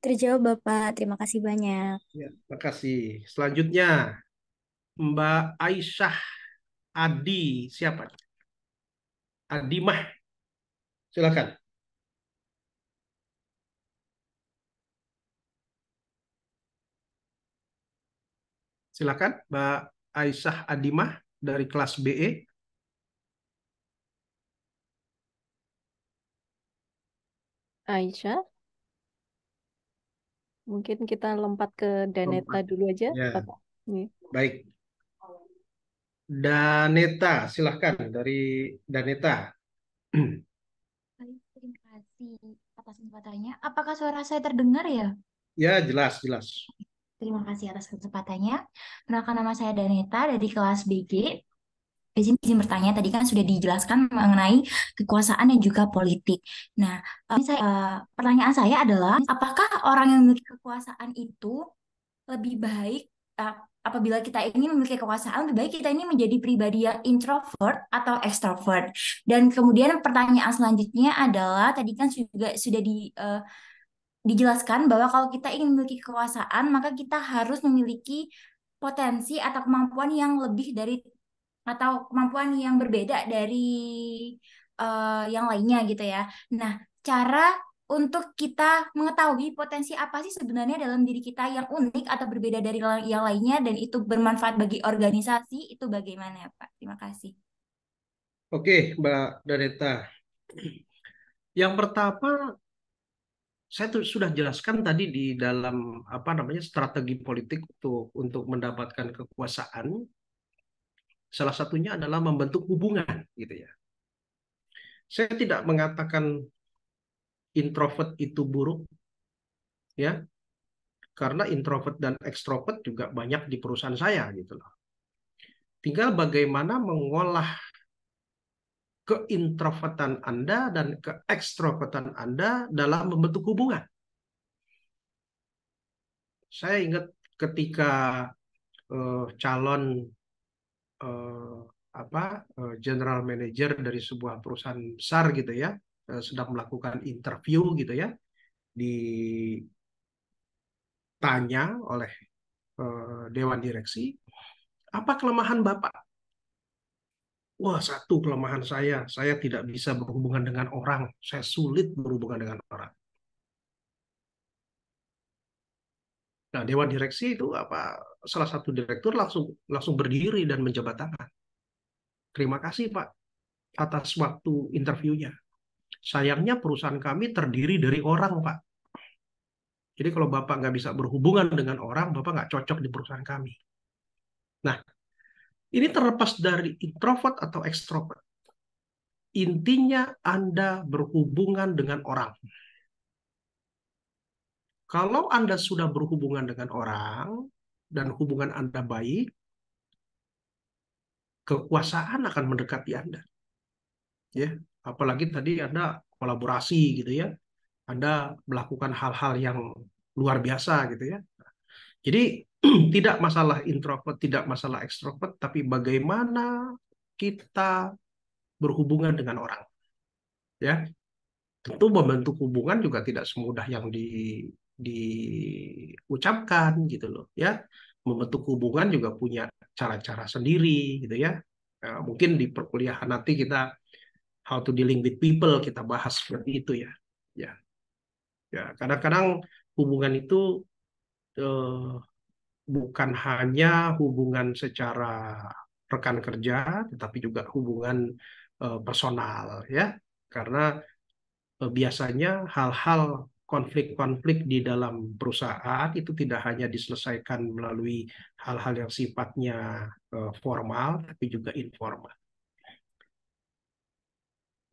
Terjawab Bapak, terima kasih banyak. Ya, makasih. Selanjutnya, Mbak Aisyah Adi, siapa? Adimah, silakan. Silakan, Mbak Aisyah Adimah dari kelas BE. Aisyah, mungkin kita lompat ke Daneta Lompat. dulu aja, Ya, Bapak. Ini. baik. Daneta, silahkan dari Daneta. Baik, terima kasih atas kesempatannya. Apakah suara saya terdengar ya? Ya, jelas, jelas. Terima kasih atas kesempatannya. Perkenalkan, nama saya Daneta dari kelas BG. Izin bertanya, tadi kan sudah dijelaskan mengenai kekuasaan dan juga politik. Nah, pertanyaan saya adalah, apakah orang yang memiliki kekuasaan itu lebih baik apabila kita ini memiliki kekuasaan, lebih baik kita ini menjadi pribadi yang introvert atau extrovert? Dan kemudian pertanyaan selanjutnya adalah, tadi kan juga sudah dijelaskan bahwa kalau kita ingin memiliki kekuasaan, maka kita harus memiliki potensi atau kemampuan yang lebih dari atau kemampuan yang berbeda dari yang lainnya gitu ya. Nah, cara untuk kita mengetahui potensi apa sih sebenarnya dalam diri kita yang unik atau berbeda dari yang lainnya dan itu bermanfaat bagi organisasi, itu bagaimana ya Pak? Terima kasih. Oke, Mbak Daneta. Yang pertama, saya tuh sudah jelaskan tadi di dalam apa namanya strategi politik untuk mendapatkan kekuasaan. Salah satunya adalah membentuk hubungan, gitu ya. Saya tidak mengatakan introvert itu buruk, ya, karena introvert dan ekstrovert juga banyak di perusahaan saya, gitu loh. Tinggal bagaimana mengolah keintrovertan Anda dan keekstrovertan Anda dalam membentuk hubungan. Saya ingat ketika calon general manager dari sebuah perusahaan besar gitu ya, sedang melakukan interview gitu ya, ditanya oleh dewan direksi, apa kelemahan Bapak? Wah, satu kelemahan saya tidak bisa berhubungan dengan orang, saya sulit berhubungan dengan orang. Nah, dewan direksi itu salah satu direktur langsung berdiri dan menjabat tangan. Terima kasih Pak atas waktu interviewnya. Sayangnya perusahaan kami terdiri dari orang, Pak. Jadi kalau Bapak nggak bisa berhubungan dengan orang, Bapak nggak cocok di perusahaan kami. Nah, ini terlepas dari introvert atau extrovert. Intinya Anda berhubungan dengan orang. Kalau Anda sudah berhubungan dengan orang, dan hubungan Anda baik, kekuasaan akan mendekati Anda. Ya, apalagi tadi Anda kolaborasi gitu ya. Anda melakukan hal-hal yang luar biasa gitu ya. Jadi tidak masalah introvert, tidak masalah ekstrovert, tapi bagaimana kita berhubungan dengan orang. Ya, tentu membentuk hubungan juga tidak semudah yang diucapkan gitu loh. Ya, membentuk hubungan juga punya cara-cara sendiri gitu ya. Mungkin di perkuliahan nanti kita how to dealing with people kita bahas seperti itu ya. Ya, ya. Kadang-kadang hubungan itu bukan hanya hubungan secara rekan kerja, tetapi juga hubungan personal ya. Karena biasanya hal-hal konflik-konflik di dalam perusahaan itu tidak hanya diselesaikan melalui hal-hal yang sifatnya formal, tapi juga informal.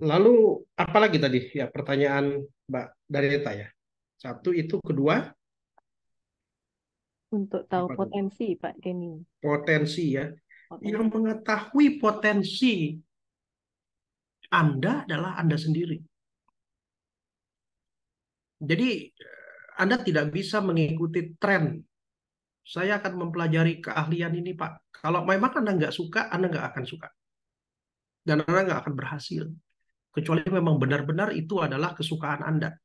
Lalu apalagi tadi ya pertanyaan Mbak Darita ya. Satu itu, kedua Untuk tahu apa tuh? potensi, Pak Denny. Potensi ya. Potensi. Yang mengetahui potensi Anda adalah Anda sendiri. Jadi Anda tidak bisa mengikuti tren. Saya akan mempelajari keahlian ini, Pak. Kalau memang Anda nggak suka, Anda nggak akan suka. Dan Anda nggak akan berhasil. kecuali memang benar-benar itu adalah kesukaan Anda.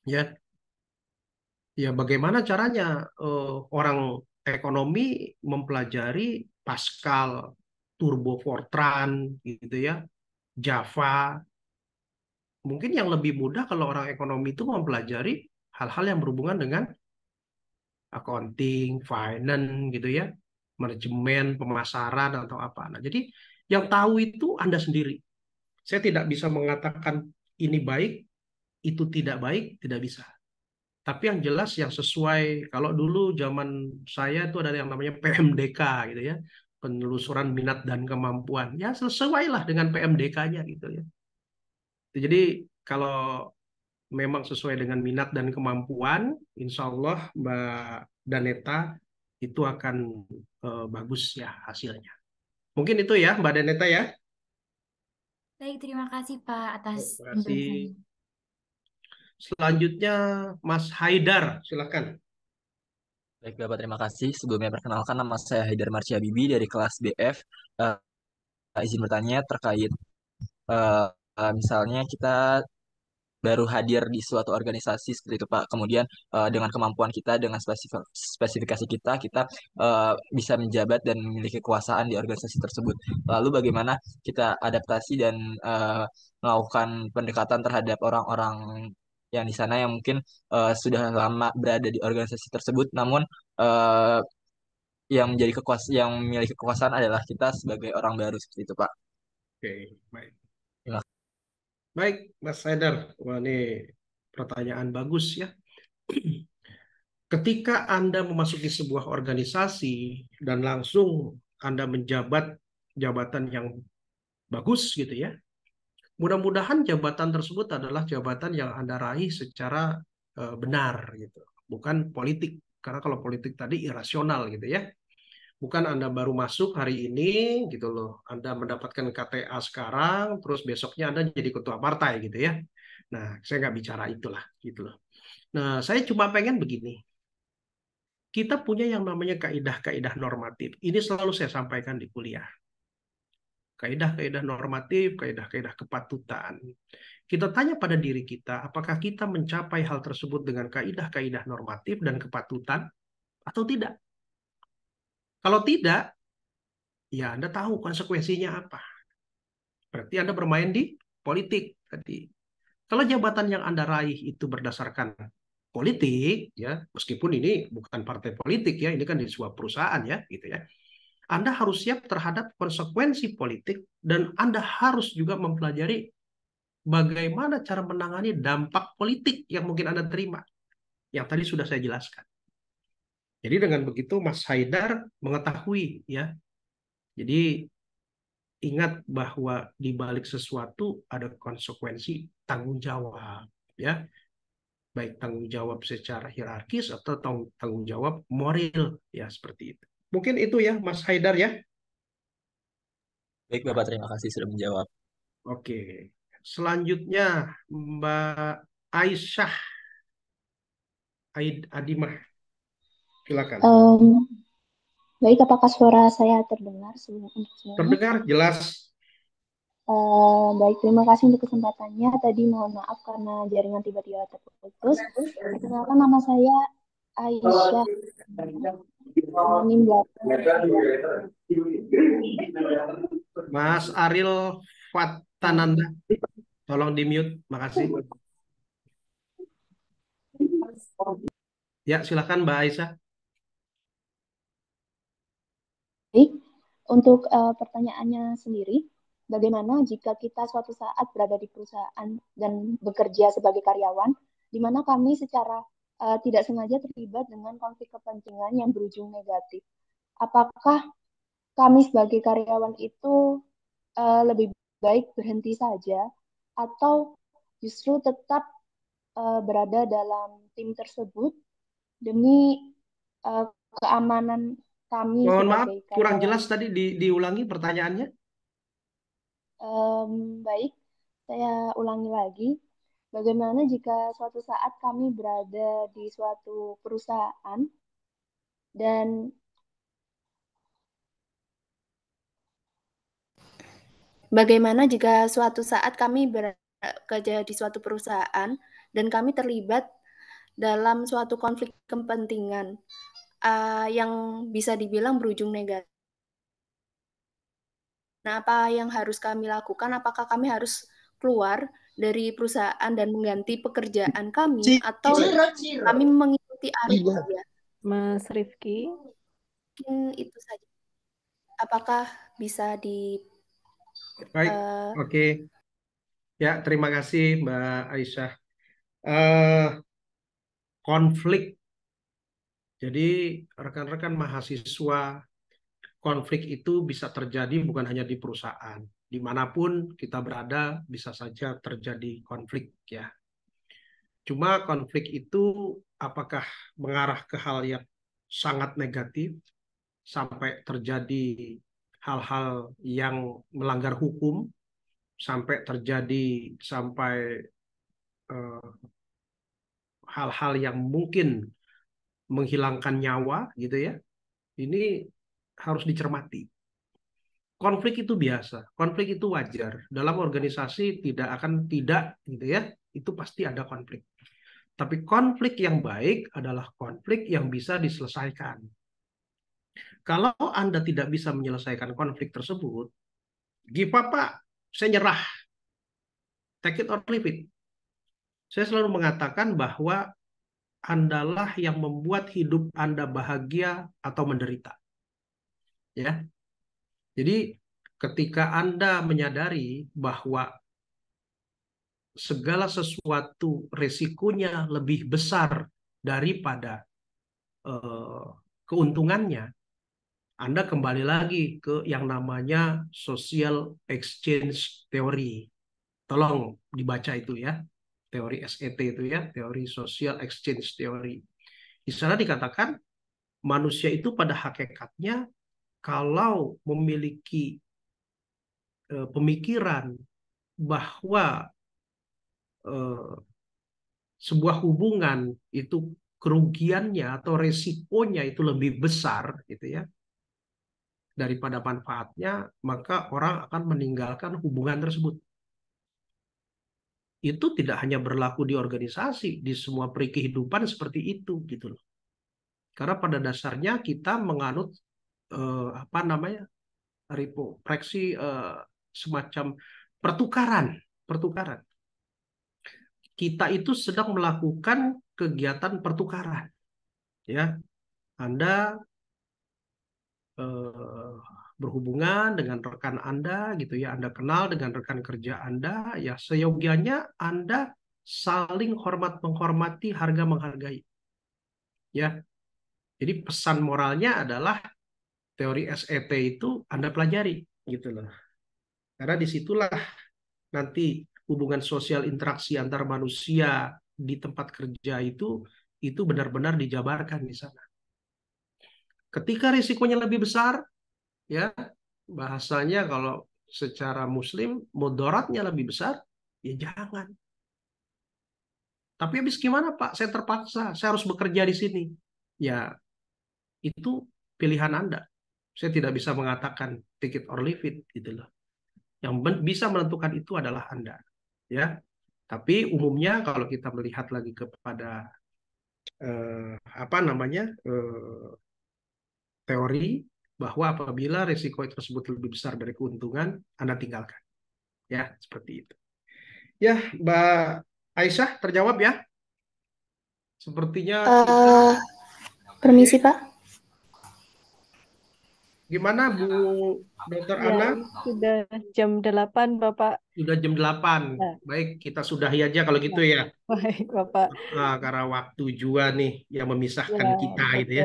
Ya, ya bagaimana caranya orang ekonomi mempelajari Pascal, Turbo Fortran, gitu ya, Java. Mungkin yang lebih mudah kalau orang ekonomi itu mempelajari hal-hal yang berhubungan dengan accounting, finance, gitu ya, manajemen, pemasaran atau apa. Nah, jadi yang tahu itu Anda sendiri. Saya tidak bisa mengatakan ini baik, itu tidak baik, tidak bisa. Tapi yang jelas yang sesuai, kalau dulu zaman saya itu ada yang namanya PMDK gitu ya, penelusuran minat dan kemampuan. Ya sesuailah dengan PMDK-nya gitu ya. Jadi kalau memang sesuai dengan minat dan kemampuan, insya Allah Mbak Daneta itu akan bagus ya hasilnya. Mungkin itu ya Mbak Daneta ya. Baik, terima kasih Pak atas Terima kasih. penjelasannya. Selanjutnya Mas Haidar, silakan. Baik, Bapak, terima kasih. Sebelumnya perkenalkan, nama saya Haidar Marsya Bibi dari kelas BF. Izin bertanya terkait misalnya kita baru hadir di suatu organisasi seperti itu, Pak. Kemudian dengan kemampuan kita, dengan spesifikasi kita, kita bisa menjabat dan memiliki kekuasaan di organisasi tersebut. Lalu bagaimana kita adaptasi dan melakukan pendekatan terhadap orang-orang yang di sana yang mungkin sudah lama berada di organisasi tersebut, namun eh, yang memiliki kekuasaan adalah kita sebagai orang baru seperti itu, Pak. Oke, baik. Terima Baik, Mas Haidar. Wah, ini pertanyaan bagus ya. Ketika Anda memasuki sebuah organisasi dan langsung Anda menjabat jabatan yang bagus gitu ya, mudah-mudahan jabatan tersebut adalah jabatan yang Anda raih secara benar gitu, bukan politik. Karena kalau politik tadi irasional gitu ya. Bukan Anda baru masuk hari ini gitu loh. Anda mendapatkan KTA sekarang, terus besoknya Anda jadi ketua partai gitu ya. Nah, saya nggak bicara itulah gitu loh. Nah, saya cuma pengen begini. Kita punya yang namanya kaidah-kaidah normatif. Ini selalu saya sampaikan di kuliah. Kaidah-kaidah normatif, kaidah-kaidah kepatutan. Kita tanya pada diri kita, apakah kita mencapai hal tersebut dengan kaidah-kaidah normatif dan kepatutan atau tidak? Kalau tidak, ya Anda tahu konsekuensinya apa. Berarti Anda bermain di politik tadi. Kalau jabatan yang Anda raih itu berdasarkan politik, ya, meskipun ini bukan partai politik ya, ini kan di sebuah perusahaan ya, gitu ya. Anda harus siap terhadap konsekuensi politik dan Anda harus juga mempelajari bagaimana cara menangani dampak politik yang mungkin Anda terima. Yang tadi sudah saya jelaskan. Jadi dengan begitu Mas Haidar mengetahui ya. Jadi ingat bahwa di balik sesuatu ada konsekuensi tanggung jawab ya, baik tanggung jawab secara hierarkis atau tanggung jawab moral ya, seperti itu. Mungkin itu ya Mas Haidar ya. Baik, Bapak, terima kasih sudah menjawab. Oke. Selanjutnya Mbak Aisyah Adimah, silakan. Baik, apakah suara saya terdengar untuk semuanya? Terdengar jelas. Baik, terima kasih untuk kesempatannya. Tadi mohon maaf karena jaringan tiba-tiba terputus. Perkenalkan, nama saya Aisyah. Mas Ariel Fatananda, tolong di mute, makasih. Ya, silakan Mbak Aisyah. Baik, untuk pertanyaannya sendiri, bagaimana jika kita suatu saat berada di perusahaan dan bekerja sebagai karyawan, di mana kami secara tidak sengaja terlibat dengan konflik kepentingan yang berujung negatif? Apakah kami sebagai karyawan itu lebih baik berhenti saja atau justru tetap berada dalam tim tersebut demi keamanan kami Mohon maaf, sebagai kurang karyawan? jelas tadi, diulangi pertanyaannya. Baik, saya ulangi lagi. Bagaimana jika suatu saat kami berada di suatu perusahaan dan bagaimana jika suatu saat kami bekerja di suatu perusahaan dan kami terlibat dalam suatu konflik kepentingan yang bisa dibilang berujung negatif. Nah, apa yang harus kami lakukan? Apakah kami harus keluar dari perusahaan dan mengganti pekerjaan kami, atau kami mengikuti arus saja? Mas Rifki. Mungkin itu saja. Apakah bisa di Baik, oke. Ya, terima kasih Mbak Aisyah. Konflik. Jadi rekan-rekan mahasiswa, konflik itu bisa terjadi bukan hanya di perusahaan. Dimanapun kita berada bisa saja terjadi konflik ya. Cuma konflik itu apakah mengarah ke hal yang sangat negatif sampai terjadi hal-hal yang melanggar hukum, sampai terjadi hal-hal yang mungkin menghilangkan nyawa gitu ya. Ini harus dicermati. Konflik itu biasa, konflik itu wajar. Dalam organisasi tidak gitu ya. Itu pasti ada konflik. Tapi konflik yang baik adalah konflik yang bisa diselesaikan. Kalau Anda tidak bisa menyelesaikan konflik tersebut, give up, Pak, saya nyerah. Take it or leave it. Saya selalu mengatakan bahwa Andalah yang membuat hidup Anda bahagia atau menderita. Ya. Jadi ketika Anda menyadari bahwa segala sesuatu resikonya lebih besar daripada keuntungannya, Anda kembali lagi ke yang namanya social exchange theory. Tolong dibaca itu ya, teori SET itu ya, teori social exchange theory. Di sana dikatakan manusia itu pada hakikatnya kalau memiliki pemikiran bahwa sebuah hubungan itu kerugiannya atau resikonya itu lebih besar gitu ya daripada manfaatnya, maka orang akan meninggalkan hubungan tersebut. Itu tidak hanya berlaku di organisasi, di semua peri kehidupan seperti itu gitu loh. Karena pada dasarnya kita menganut semacam pertukaran. Kita itu sedang melakukan kegiatan pertukaran. Ya, Anda berhubungan dengan rekan Anda gitu ya, Anda kenal dengan rekan kerja Anda, ya seyogianya Anda saling hormat menghormati, harga menghargai. Ya. Jadi pesan moralnya adalah teori SET itu Anda pelajari gitu loh. Karena disitulah nanti hubungan sosial interaksi antar manusia di tempat kerja itu benar-benar dijabarkan di sana. Ketika risikonya lebih besar, ya bahasanya kalau secara Muslim mudaratnya lebih besar, ya jangan. Tapi habis gimana Pak? Saya terpaksa, saya harus bekerja di sini. Ya itu pilihan Anda. Saya tidak bisa mengatakan take it or leave it gitu loh. Yang bisa menentukan itu adalah Anda. Ya. Tapi umumnya kalau kita melihat lagi kepada teori bahwa apabila risiko tersebut lebih besar dari keuntungan, Anda tinggalkan. Ya, seperti itu. Ya, Mbak Aisyah terjawab ya? Sepertinya permisi Pak. Gimana Bu Dr. Ya, Ana? sudah jam 8 Bapak. Sudah jam 8. Ya. Baik, kita sudahi aja kalau gitu ya. Baik Bapak. Karena waktu juga nih yang memisahkan Ya, kita gitu ya.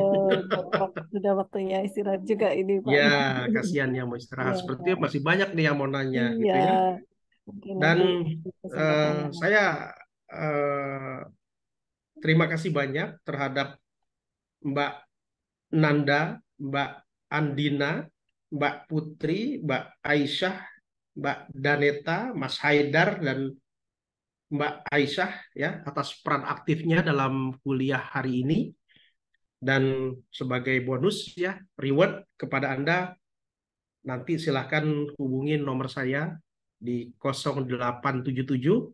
Sudah waktunya istirahat juga ini Pak. Ya, kasihan yang mau istirahat. Ya. Sepertinya masih banyak nih yang mau nanya gitu ya. Mungkin Dan nanti saya terima kasih banyak terhadap Mbak Nanda, Mbak Andina, Mbak Putri, Mbak Aisyah, Mbak Daneta, Mas Haidar, dan Mbak Aisyah ya atas peran aktifnya dalam kuliah hari ini. Dan sebagai bonus ya, reward kepada Anda, nanti silahkan hubungin nomor saya di 0877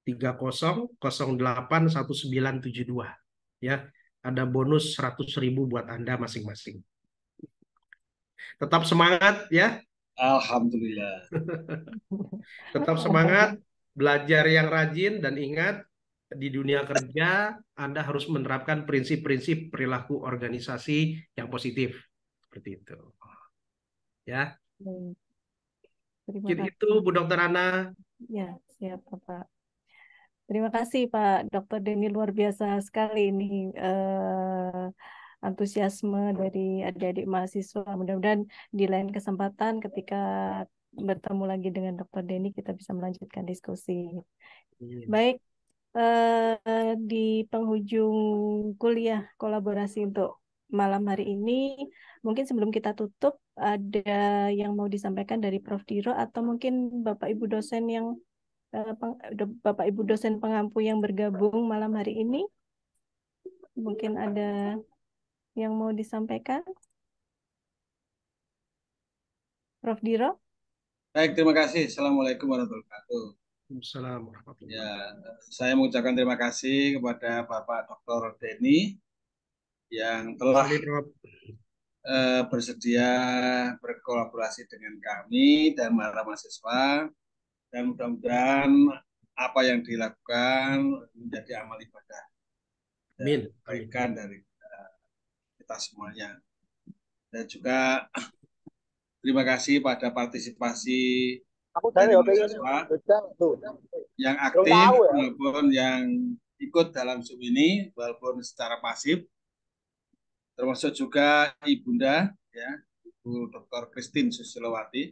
30081972 ya. Ada bonus 100.000 buat Anda masing-masing. Tetap semangat ya. Alhamdulillah. Tetap semangat, belajar yang rajin dan ingat di dunia kerja Anda harus menerapkan prinsip-prinsip perilaku organisasi yang positif. Seperti itu. Ya. Baik. Terima Mungkin itu kasih. Bu Dokter Ana. Ya, siap Pak. Terima kasih Pak Dr. Denny, luar biasa sekali ini antusiasme dari adik-adik mahasiswa. Mudah-mudahan di lain kesempatan ketika bertemu lagi dengan Dr. Denny kita bisa melanjutkan diskusi. Baik, di penghujung kuliah kolaborasi untuk malam hari ini, mungkin sebelum kita tutup, ada yang mau disampaikan dari Prof. Diro atau mungkin Bapak Ibu dosen yang Bapak Ibu dosen pengampu yang bergabung malam hari ini, mungkin ada yang mau disampaikan? Prof. Diro? Baik, terima kasih. Assalamualaikum warahmatullahi wabarakatuh. Assalamualaikum warahmatullahi Ya, wabarakatuh. saya mengucapkan terima kasih kepada Bapak Dr. Denny yang telah bersedia berkolaborasi dengan kami dan para mahasiswa, dan mudah-mudahan apa yang dilakukan menjadi amal ibadah dan kebaikan dari kita semuanya. Dan juga terima kasih pada partisipasi dari mahasiswa yang aktif maupun yang ikut dalam Zoom ini walaupun secara pasif, termasuk juga Ibunda ya, Ibu Dr. Christine Susilowati.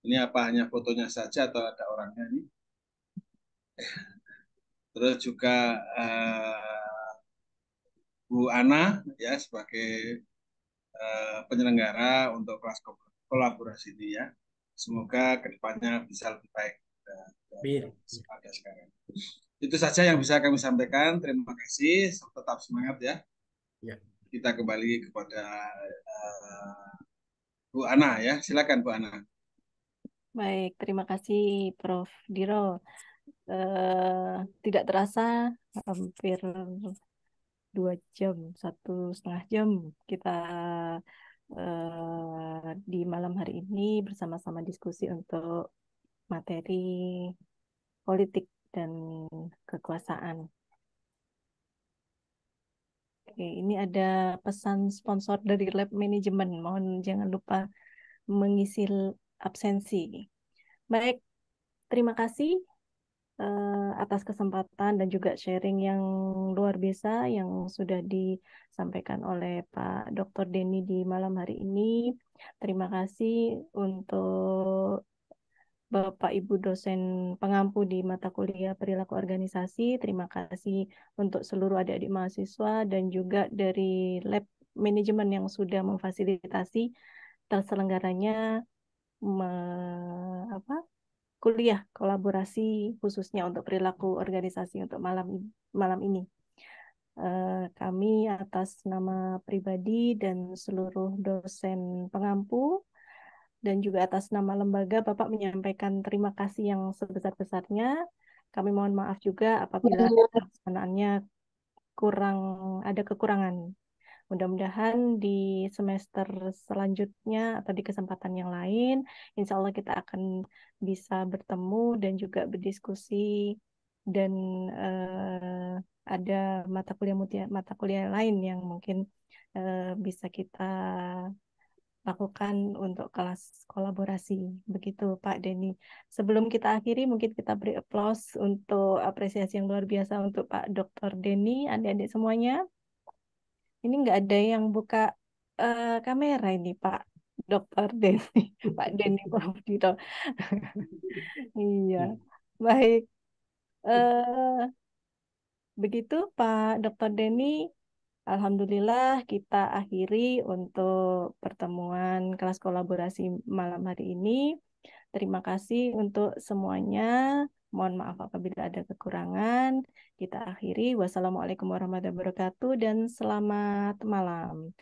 Ini apa hanya fotonya saja atau ada orangnya ini? Terus juga Bu Ana ya sebagai penyelenggara untuk kelas kolaborasi ini ya. Semoga kedepannya bisa lebih baik dari pada sekarang. Itu saja yang bisa kami sampaikan. Terima kasih. Tetap semangat ya. Kita kembali kepada Bu Ana ya. Silakan Bu Ana. Baik, terima kasih Prof. Diro. Tidak terasa hampir 2 jam, 1,5 jam kita di malam hari ini bersama-sama diskusi untuk materi politik dan kekuasaan. Oke, ini ada pesan sponsor dari Lab Management. Mohon jangan lupa mengisi absensi. Baik, terima kasih atas kesempatan dan juga sharing yang luar biasa yang sudah disampaikan oleh Pak Dr. Denny di malam hari ini. Terima kasih untuk Bapak Ibu dosen pengampu di mata kuliah perilaku organisasi. Terima kasih untuk seluruh adik-adik mahasiswa dan juga dari lab manajemen yang sudah memfasilitasi terselenggaranya kuliah kolaborasi khususnya untuk perilaku organisasi untuk malam ini. Kami atas nama pribadi dan seluruh dosen pengampu dan juga atas nama lembaga Bapak menyampaikan terima kasih yang sebesar-besarnya. Kami mohon maaf juga apabila pelaksanaannya ada kekurangan. Mudah-mudahan di semester selanjutnya atau di kesempatan yang lain, insya Allah kita akan bisa bertemu dan juga berdiskusi dan ada mata kuliah lain yang mungkin bisa kita lakukan untuk kelas kolaborasi. Begitu Pak Denny. Sebelum kita akhiri, mungkin kita beri aplaus untuk apresiasi yang luar biasa untuk Pak Dr. Denny, adik-adik semuanya. Ini nggak ada yang buka kamera ini Pak Dr. Denny, Pak Denny Prof. Dito. Iya, baik. Begitu Pak Dr. Denny. Alhamdulillah kita akhiri untuk pertemuan kelas kolaborasi malam hari ini. Terima kasih untuk semuanya. Mohon maaf apabila ada kekurangan. Kita akhiri. Wassalamualaikum warahmatullahi wabarakatuh dan selamat malam.